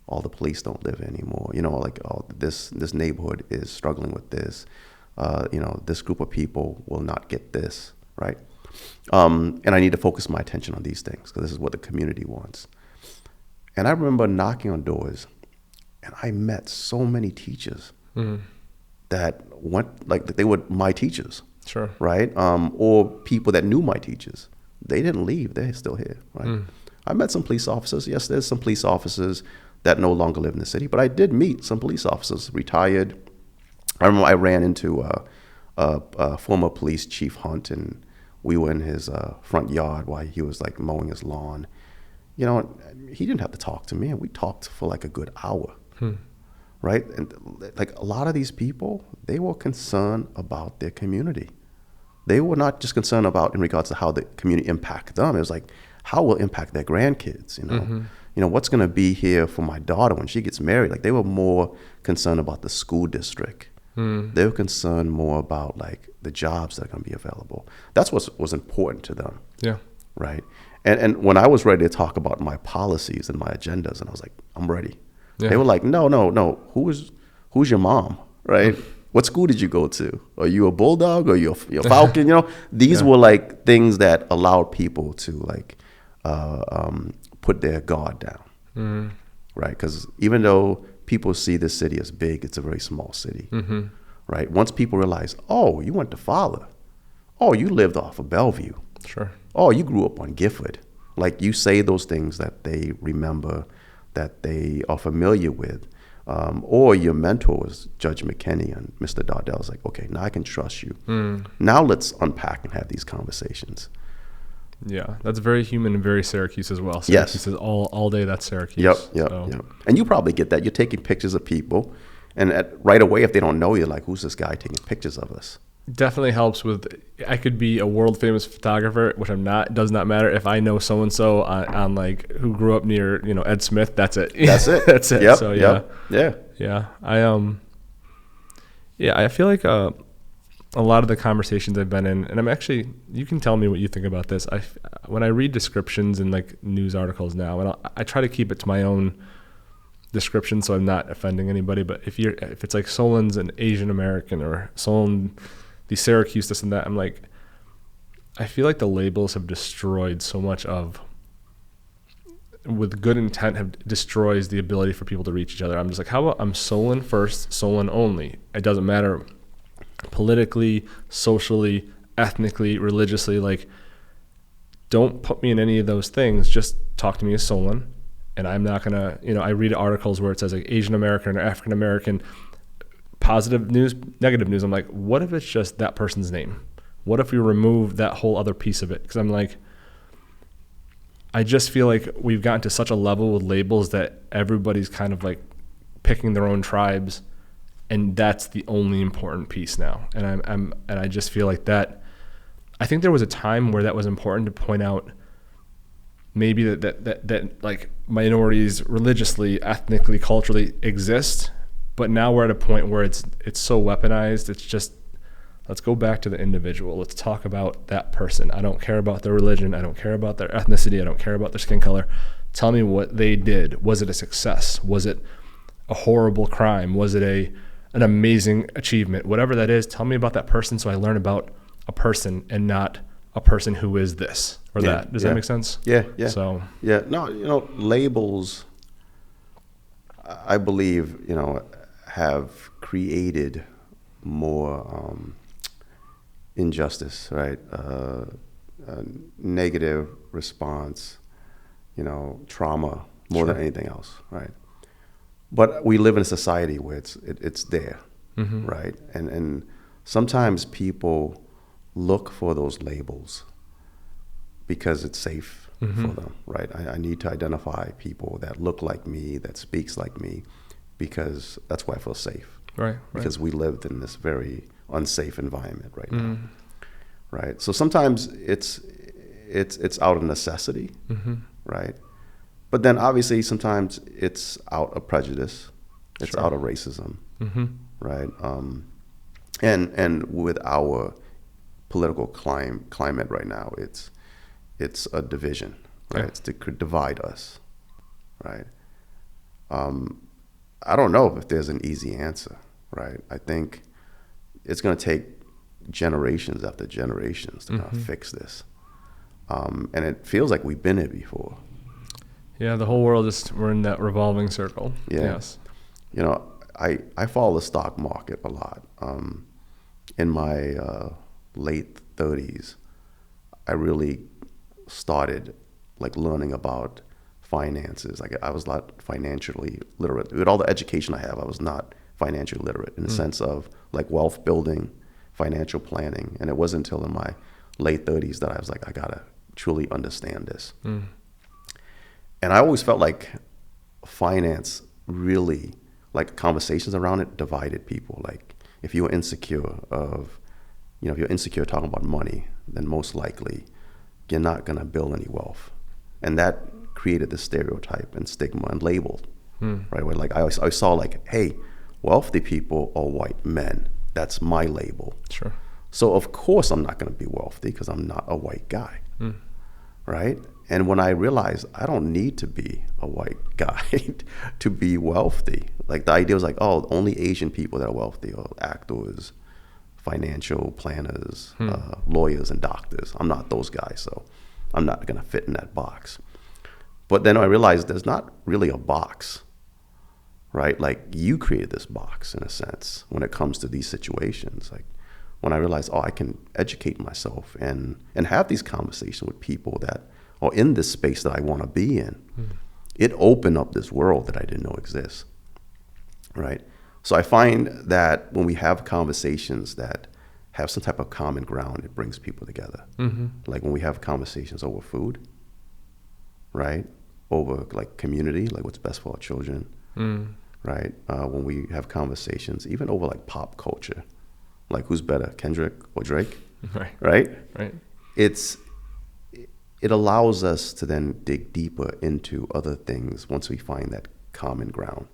all the police don't live anymore. You know, like this neighborhood is struggling with this. You know, this group of people will not get this, right? And I need to focus my attention on these things because this is what the community wants. And I remember knocking on doors, and I met so many teachers that went, like, they were my teachers. Right? Or people that knew my teachers. They didn't leave. They're still here, right? I met some police officers. Yes, there's some police officers that no longer live in the city, but I did meet some police officers, retired. I remember I ran into a former police chief Hunt, and we were in his front yard while he was like mowing his lawn. You know, he didn't have to talk to me, and we talked for like a good hour, right? And like a lot of these people, they were concerned about their community. They were not just concerned about in regards to how the community impact them. It was like, how will it impact their grandkids, you know? Mm-hmm. You know, what's gonna be here for my daughter when she gets married? Like they were more concerned about the school district. They were concerned more about like the jobs that are gonna be available. That's what was important to them. Yeah. Right. And when I was ready to talk about my policies and my agendas, and I was like, I'm ready. Yeah. They were like, no. Who's your mom? Right. What school did you go to? Are you a bulldog? Or you a falcon? You know, these were like things that allowed people to like put their guard down. Right. Because even though people see this city as big, it's a very small city. Right. Once people realize, oh, you went to Fowler. Oh, you lived off of Bellevue. Sure. Oh, you grew up on Gifford. Like you say those things that they remember, that they are familiar with. Or your mentor was Judge McKinney and Mr. Dardell's like, okay, now I can trust you. Now let's unpack and have these conversations. Yeah, that's very human and very Syracuse as well. Yes. Syracuse is all day, that's Syracuse. Yep. And you probably get that. You're taking pictures of people, and right away, if they don't know you, like, who's this guy taking pictures of us? Definitely helps with, I could be a world famous photographer, which I'm not. It does not matter if I know so and so on like who grew up near Ed Smith. That's it. That's it. That's it. Yep, So yeah. I feel like a lot of the conversations I've been in, and I'm actually, you can tell me what you think about this. When I read descriptions in like news articles now, and I try to keep it to my own description so I'm not offending anybody. But if it's like Solon's an Asian American or Solon, the Syracuse, this and that, I'm like, I feel like the labels have destroyed so much of, with good intent, have destroys the ability for people to reach each other. I'm just like, how about I'm Solon first, Solon only? It doesn't matter politically, socially, ethnically, religiously. Like, don't put me in any of those things. Just talk to me as Solon. And I'm not going to, I read articles where it says like Asian American or African American, positive news, negative news. I'm like, what if it's just that person's name? What if we remove that whole other piece of it? Because I'm like, I just feel like we've gotten to such a level with labels that everybody's kind of like picking their own tribes, and that's the only important piece now. And I just feel like that. I think there was a time where that was important to point out. Maybe that like minorities religiously, ethnically, culturally exist, but now we're at a point where it's so weaponized. It's just, let's go back to the individual. Let's talk about that person. I don't care about their religion. I don't care about their ethnicity. I don't care about their skin color. Tell me what they did. Was it a success? Was it a horrible crime? Was it an amazing achievement? Whatever that is, tell me about that person so I learn about a person and not a person who is this or that. Does that make sense? Yeah. So no, labels, I believe, have created more injustice, right? Negative response, trauma more than anything else, right? But we live in a society where it's there, right? And sometimes people look for those labels because it's safe for them, right? I need to identify people that look like me, that speaks like me, because that's why I feel safe. Right. Because we lived in this very unsafe environment right now, right? So sometimes it's out of necessity, right? But then obviously sometimes it's out of prejudice, it's out of racism, right? And with our political climate right now, it's a division, right? Yeah. It's to divide us, right? I don't know if there's an easy answer, right? I think it's going to take generations after generations to kind of fix this, and it feels like we've been here before. Yeah, the whole world we're in that revolving circle. Yeah. Yes. I follow the stock market a lot. In my late 30s, I really started like learning about finances. Like I was not financially literate. With all the education I have, I was not financially literate in the sense of like wealth building, financial planning. And it wasn't until in my late 30s that I was like, I gotta truly understand this. And I always felt like finance really like conversations around it divided people. Like if you were insecure of, if you're insecure talking about money, then most likely you're not going to build any wealth. And that created the stereotype and stigma and label, right? Where like I saw like, hey, wealthy people are white men. That's my label. Sure. So of course I'm not going to be wealthy because I'm not a white guy, right? And when I realized I don't need to be a white guy to be wealthy, like the idea was like, oh, only Asian people that are wealthy are actors, financial planners, lawyers, and doctors. I'm not those guys, so I'm not going to fit in that box. But then I realized there's not really a box, right? Like you created this box in a sense when it comes to these situations. Like when I realized, oh, I can educate myself and have these conversations with people that are in this space that I want to be in. It opened up this world that I didn't know exists, right? So I find that when we have conversations that have some type of common ground, it brings people together. Like when we have conversations over food, right? Over like community, like what's best for our children, right? When we have conversations, even over like pop culture, like who's better, Kendrick or Drake, right? It allows us to then dig deeper into other things once we find that common ground.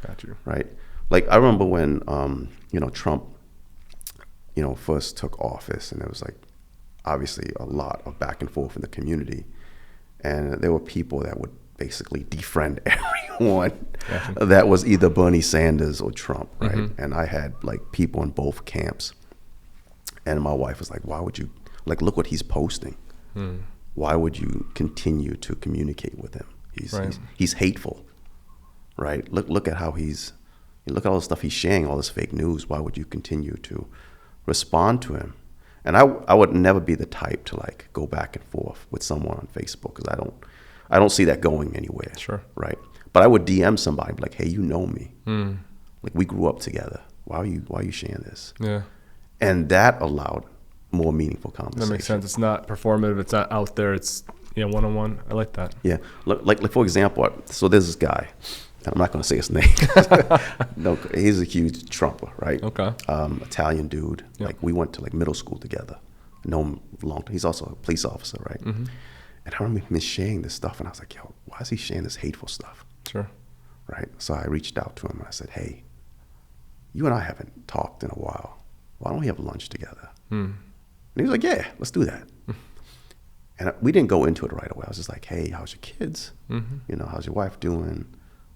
Got you. Right? Like I remember when Trump, first took office, and there was like obviously a lot of back and forth in the community, and there were people that would basically defriend everyone that was either Bernie Sanders or Trump, right? And I had like people in both camps, and my wife was like, "Why would you look what he's posting? Why would you continue to communicate with him? He's hateful, right? Look at how look at all the stuff he's sharing, all this fake news. Why would you continue to respond to him?" And I would never be the type to like go back and forth with someone on Facebook because I don't see that going anywhere. Sure. Right. But I would DM somebody like, "Hey, you know me. Like we grew up together. Why are you sharing this?" Yeah. And that allowed more meaningful conversation. That makes sense. It's not performative. It's not out there. It's one-on-one. I like that. Yeah. Like for example, so there's this guy. I'm not going to say his name. No, he's a huge Trumper, right? Okay. Italian dude. Yep. Like we went to like middle school together. Know him long. He's also a police officer, right? And I remember him sharing this stuff, and I was like, "Yo, why is he sharing this hateful stuff?" Sure. Right. So I reached out to him and I said, "Hey, you and I haven't talked in a while. Why don't we have lunch together?" And he was like, "Yeah, let's do that." And we didn't go into it right away. I was just like, "Hey, how's your kids? How's your wife doing?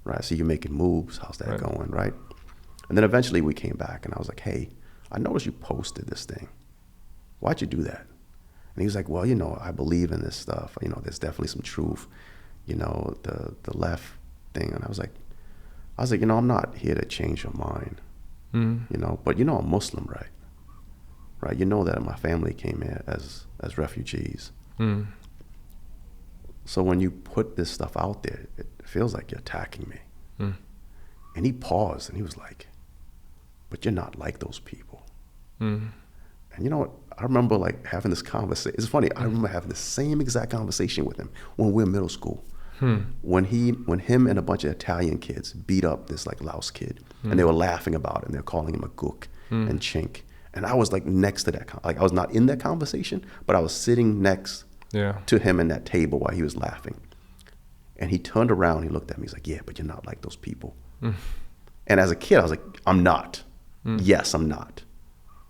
Right? I see you making moves. How's that going?" Right? And then eventually we came back, and I was like, "Hey, I noticed you posted this thing. Why'd you do that?" And he was like, "Well, I believe in this stuff. There's definitely some truth. The left thing." And I was like, I'm not here to change your mind. But I'm Muslim, right? Right? You know that my family came here as refugees. So when you put this stuff out there, it feels like you're attacking me. And he paused and he was like, "But you're not like those people." And you know what? I remember like having this conversation. It's funny. I remember having the same exact conversation with him when we were in middle school. When him and a bunch of Italian kids beat up this like Laos kid, and they were laughing about it, and they're calling him a gook and chink. And I was like next to that, like I was not in that conversation, but I was sitting next to him in that table while he was laughing. And he turned around, he looked at me, he's like, "Yeah, but you're not like those people." And as a kid, I was like, "I'm not. Yes, I'm not."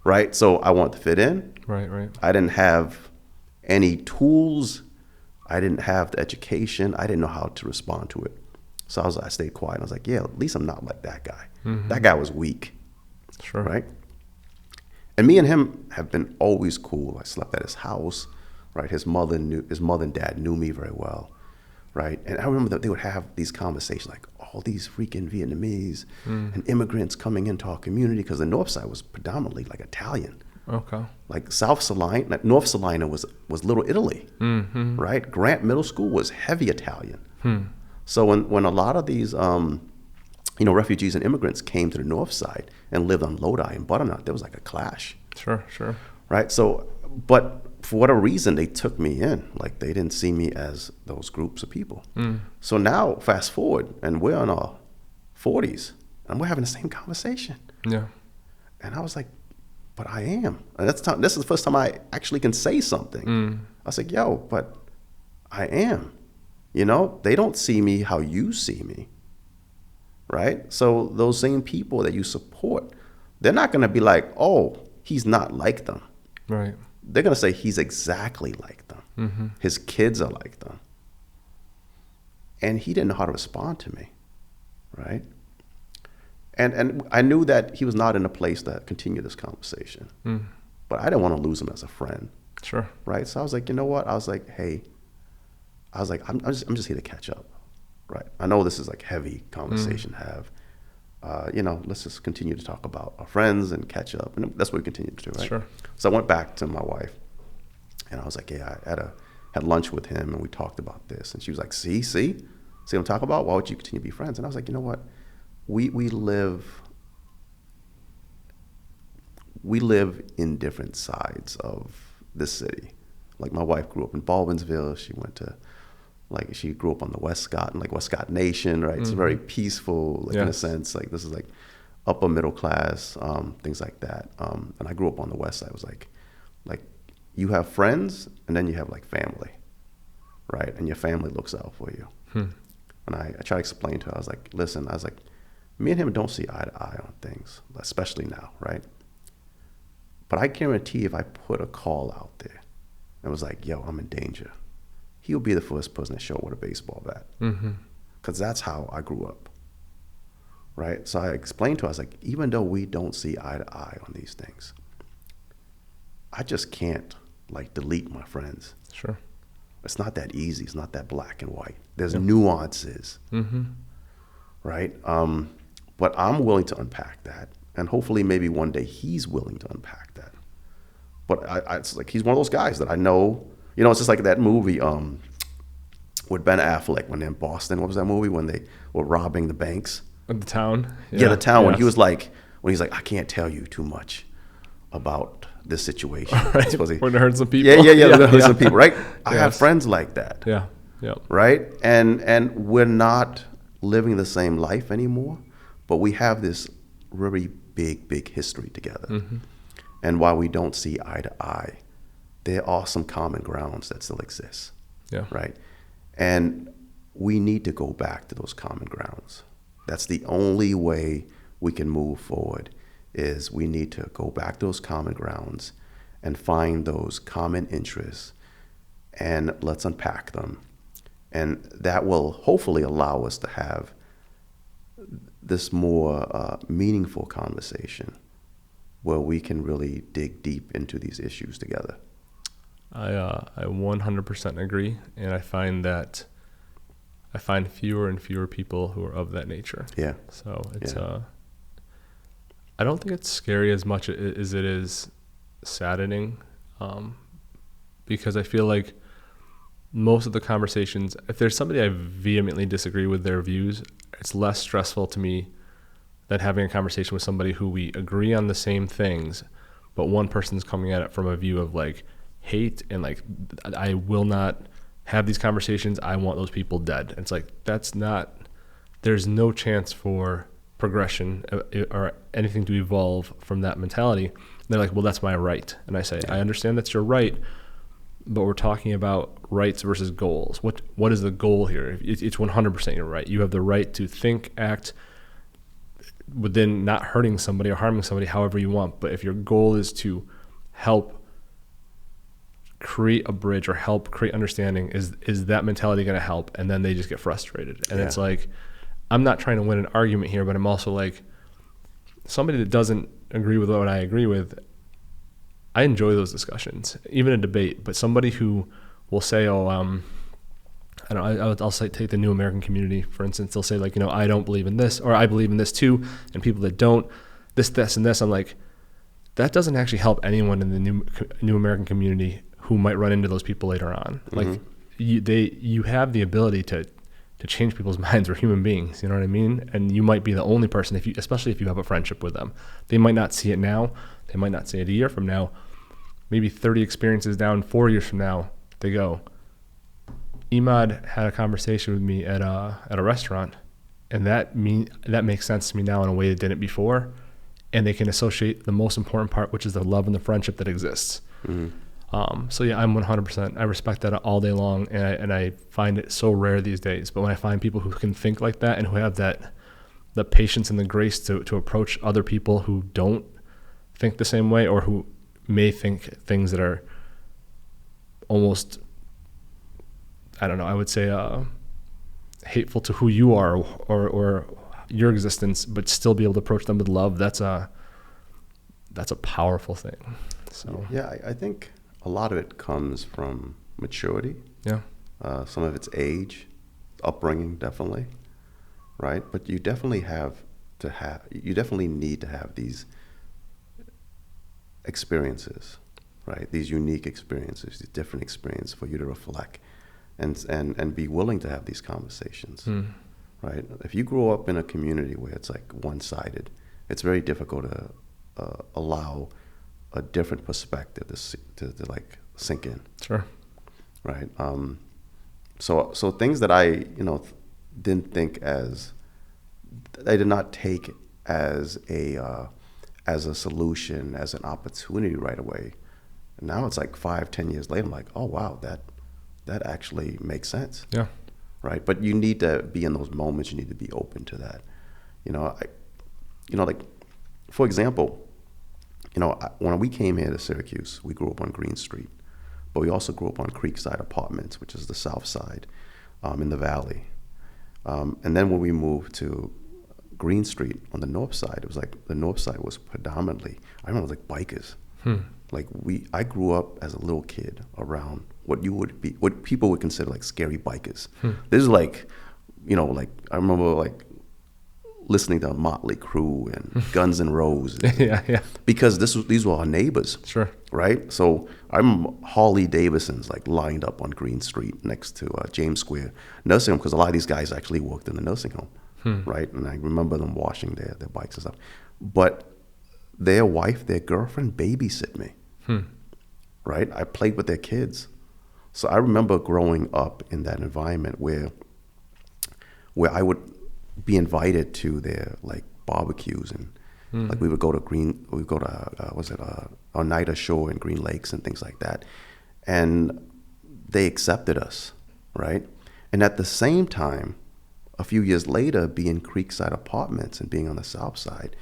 Right? So I wanted to fit in. Right. I didn't have any tools. I didn't have the education. I didn't know how to respond to it. So I stayed quiet. I was like, "Yeah, at least I'm not like that guy." That guy was weak. Sure. Right? And me and him have been always cool. I slept at his house, right? His mother and dad knew me very well, right? And I remember that they would have these conversations like, all these freaking Vietnamese and immigrants coming into our community, because the North Side was predominantly like Italian. Okay. Like North Salina was Little Italy, right? Grant Middle School was heavy Italian. So when a lot of these refugees and immigrants came to the North Side and lived on Lodi and Butternut, there was like a clash. Sure. Right? So, but for whatever reason, they took me in. Like they didn't see me as those groups of people. So now, fast forward, and we're in our 40s, and we're having the same conversation. Yeah. And I was like, but I am. And this is the first time I actually can say something. I was like, yo, but I am. You know, they don't see me how you see me, right? So those same people that you support, they're not going to be like, oh, he's not like them. Right. They're going to say he's exactly like them. His kids are like them. And he didn't know how to respond to me, right? And I knew that he was not in a place to continue this conversation. But I didn't want to lose him as a friend. Sure. Right? So I was like, you know what? I was like, hey, I'm just here to catch up, right? I know this is like heavy conversation to have. You know, let's just continue to talk about our friends and catch up. And that's what we continued to do, right? Sure. So I went back to my wife and I was like, yeah, I had lunch with him and we talked about this. And she was like, see what I'm talking about? Why would you continue to be friends? And I was like, you know what? We live in different sides of this city. Like my wife grew up in Baldwinsville. She grew up on the Westcott, like Westcott Nation, right? It's very peaceful, like in a sense. Like this is like upper middle class, things like that. And I grew up on the West Side. It was like you have friends and then you have like family, right? And your family looks out for you. And I tried to explain to her, I was like, listen, me and him don't see eye to eye on things, especially now, right? But I guarantee if I put a call out there and was like, yo, I'm in danger, he'll be the first person to show up with a baseball bat. Because that's how I grew up, right? So I explained to her, I was like, even though we don't see eye to eye on these things, I just can't like delete my friends. Sure. It's not that easy. It's not that black and white. There's nuances, right? But I'm willing to unpack that. And hopefully maybe one day he's willing to unpack that. But it's like he's one of those guys that I know, you know, it's just like that movie with Ben Affleck when they're in Boston. What was that movie when they were robbing the banks? The Town? Yeah, The Town. When he's like, I can't tell you too much about this situation. Right. We're going to hurt some people. Yeah, we're going to hurt some people, right? I have friends like that. Yeah. Right? And we're not living the same life anymore, but we have this really big history together. And while we don't see eye to eye, there are some common grounds that still exist. Yeah. Right? And we need to go back to those common grounds. That's the only way we can move forward, is we need to go back to those common grounds and find those common interests, and let's unpack them. And that will hopefully allow us to have this more meaningful conversation where we can really dig deep into these issues together. I 100% agree, and I find fewer and fewer people who are of that nature. Yeah. So it's I don't think it's scary as much as it is saddening, because I feel like most of the conversations, if there's somebody I vehemently disagree with their views, it's less stressful to me than having a conversation with somebody who we agree on the same things, but one person's coming at it from a view of like hate and like, I will not have these conversations. I want those people dead. It's like, there's no chance for progression or anything to evolve from that mentality. And they're like, well, that's my right. And I say, I understand that's your right, but we're talking about rights versus goals. What is the goal here? It's 100% your right. You have the right to think, act within not hurting somebody or harming somebody however you want. But if your goal is to help create a bridge or help create understanding, is that mentality going to help? And then they just get frustrated. And it's like, I'm not trying to win an argument here, but I'm also like, somebody that doesn't agree with what I agree with, I enjoy those discussions, even a debate. But somebody who will say, I don't know, I'll say, take the New American community, for instance. They'll say like, I don't believe in this, or I believe in this too. And people that don't, this, and this, I'm like, that doesn't actually help anyone in the New American community who might run into those people later on. Like you have the ability to change people's minds. We're human beings, you know what I mean? And you might be the only person, especially if you have a friendship with them. They might not see it now. They might not see it a year from now. Maybe 30 experiences down, 4 years from now, they go, Emad had a conversation with me at a restaurant, And that makes sense to me now in a way that didn't before. And they can associate the most important part, which is the love and the friendship that exists. So yeah, I'm 100%. I respect that all day long, and I find it so rare these days. But when I find people who can think like that and who have the patience and the grace to approach other people who don't think the same way, or who may think things that are almost, I don't know, I would say hateful to who you are or your existence, but still be able to approach them with love, that's a powerful thing. So yeah, I think a lot of it comes from maturity. Yeah. Some of it's age, upbringing, definitely, right? But you definitely need to have these experiences, right? These unique experiences, these different experiences for you to reflect and be willing to have these conversations, right? If you grow up in a community where it's like one-sided, it's very difficult to allow a different perspective to like sink in. Sure. Right. So things that I didn't think I did not take as a solution, as an opportunity right away. And now it's like 5-10 years later, I'm like, oh wow, that actually makes sense. Yeah. Right. But you need to be in those moments. You need to be open to that. Like, for example, when we came here to Syracuse, we grew up on Green Street, but we also grew up on Creekside Apartments, which is the south side, in the valley. And then when we moved to Green Street on the north side, it was like the north side was predominantly, I remember, like bikers. Like I grew up as a little kid around what people would consider like scary bikers. This is like, like I remember like listening to Motley Crue and Guns N' Roses. Yeah. Because these were our neighbors. Sure. Right? So I'm Harley Davidson's like lined up on Green Street next to James Square nursing home, because a lot of these guys actually worked in the nursing home. Right? And I remember them washing their bikes and stuff. But their girlfriend babysit me. Right? I played with their kids. So I remember growing up in that environment where I would be invited to their like barbecues, and like we would go to Oneida Shore and Green Lakes and things like that, and they accepted us, right? And at the same time, a few years later, be in Creekside Apartments and being on the south side,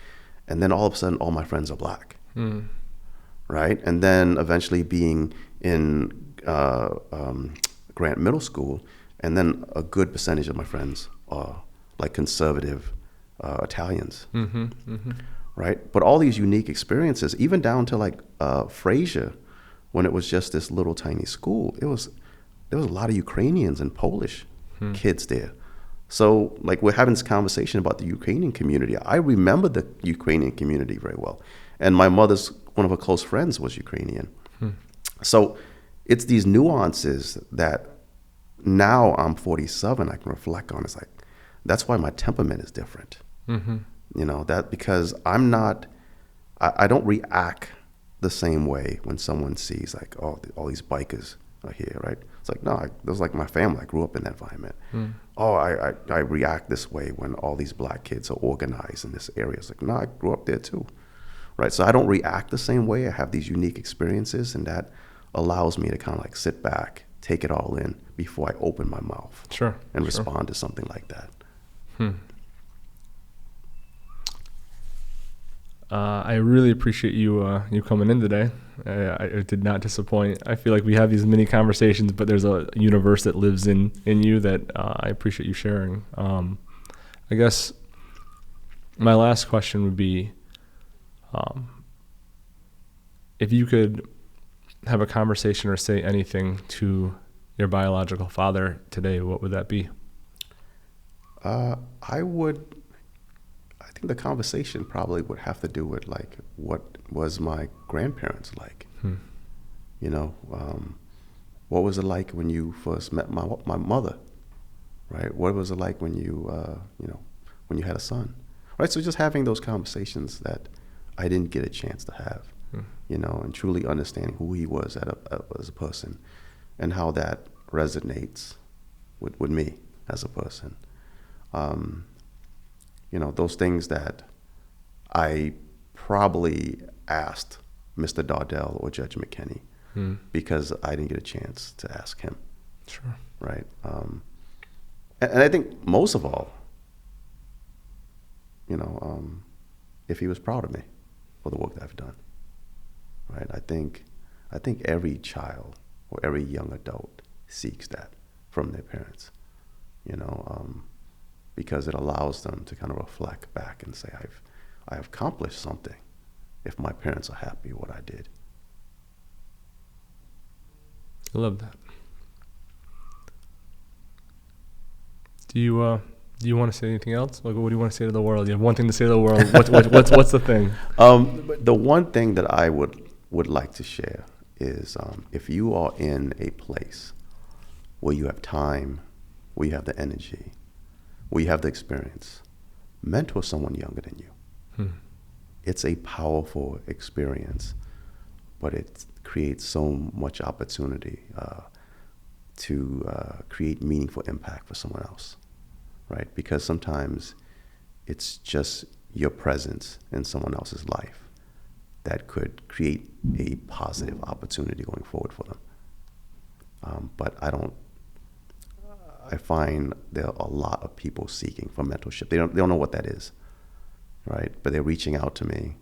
and then all of a sudden all my friends are black, right? And then eventually being in Grant Middle School, and then a good percentage of my friends are like conservative Italians, right? But all these unique experiences, even down to like Fraser, when it was just this little tiny school, there was a lot of Ukrainians and Polish kids there. So like we're having this conversation about the Ukrainian community. I remember the Ukrainian community very well, and my one of her close friends was Ukrainian. So it's these nuances that now I'm 47, I can reflect on. It's like, that's why my temperament is different. That because I don't react the same way when someone sees like, oh, all these bikers are here, right? It's like, no, that was like my family. I grew up in that environment. Oh, I react this way when all these black kids are organized in this area. It's like, no, I grew up there too, right? So I don't react the same way. I have these unique experiences, and that allows me to kind of like sit back, take it all in before I open my mouth and respond to something like that. I really appreciate you coming in today. I did not disappoint. I feel like we have these mini conversations, but there's a universe that lives in you that I appreciate you sharing. I guess my last question would be, if you could have a conversation or say anything to your biological father today, what would that be? I think the conversation probably would have to do with like, what was my grandparents like? What was it like when you first met my mother, right? What was it like when when you had a son, right? So just having those conversations that I didn't get a chance to have, and truly understanding who he was as a person, and how that resonates with me as a person. those things that I probably asked Mr. Dardell or Judge McKinney because I didn't get a chance to ask him. Sure. Right. And I think most of all, if he was proud of me for the work that I've done. Right. I think every child or every young adult seeks that from their parents, because it allows them to kind of reflect back and say, I've accomplished something if my parents are happy with what I did. I love that. Do you want to say anything else? Like, what do you want to say to the world? You have one thing to say to the world. What's the thing? The one thing that I would like to share is if you are in a place where you have time, where you have the energy, where you have the experience, mentor someone younger than you. It's a powerful experience, but it creates so much opportunity to create meaningful impact for someone else, right? Because sometimes it's just your presence in someone else's life that could create a positive opportunity going forward for them. But I find there are a lot of people seeking for mentorship. They don't know what that is, right? But they're reaching out to me.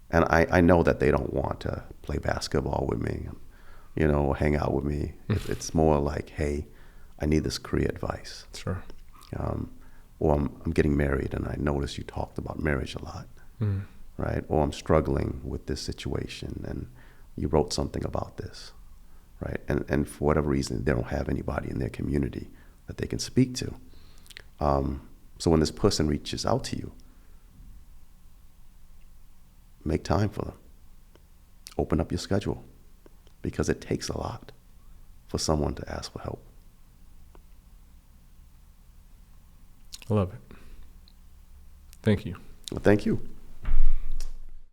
And I know that they don't want to play basketball with me, or hang out with me. It's more like, hey, I need this career advice. Sure. Or I'm getting married and I notice you talked about marriage a lot, right? Or I'm struggling with this situation and you wrote something about this, right? And for whatever reason, they don't have anybody in their community that they can speak to. So when this person reaches out to you, make time for them. Open up your schedule, because it takes a lot for someone to ask for help. I love it. Thank you. Well, thank you.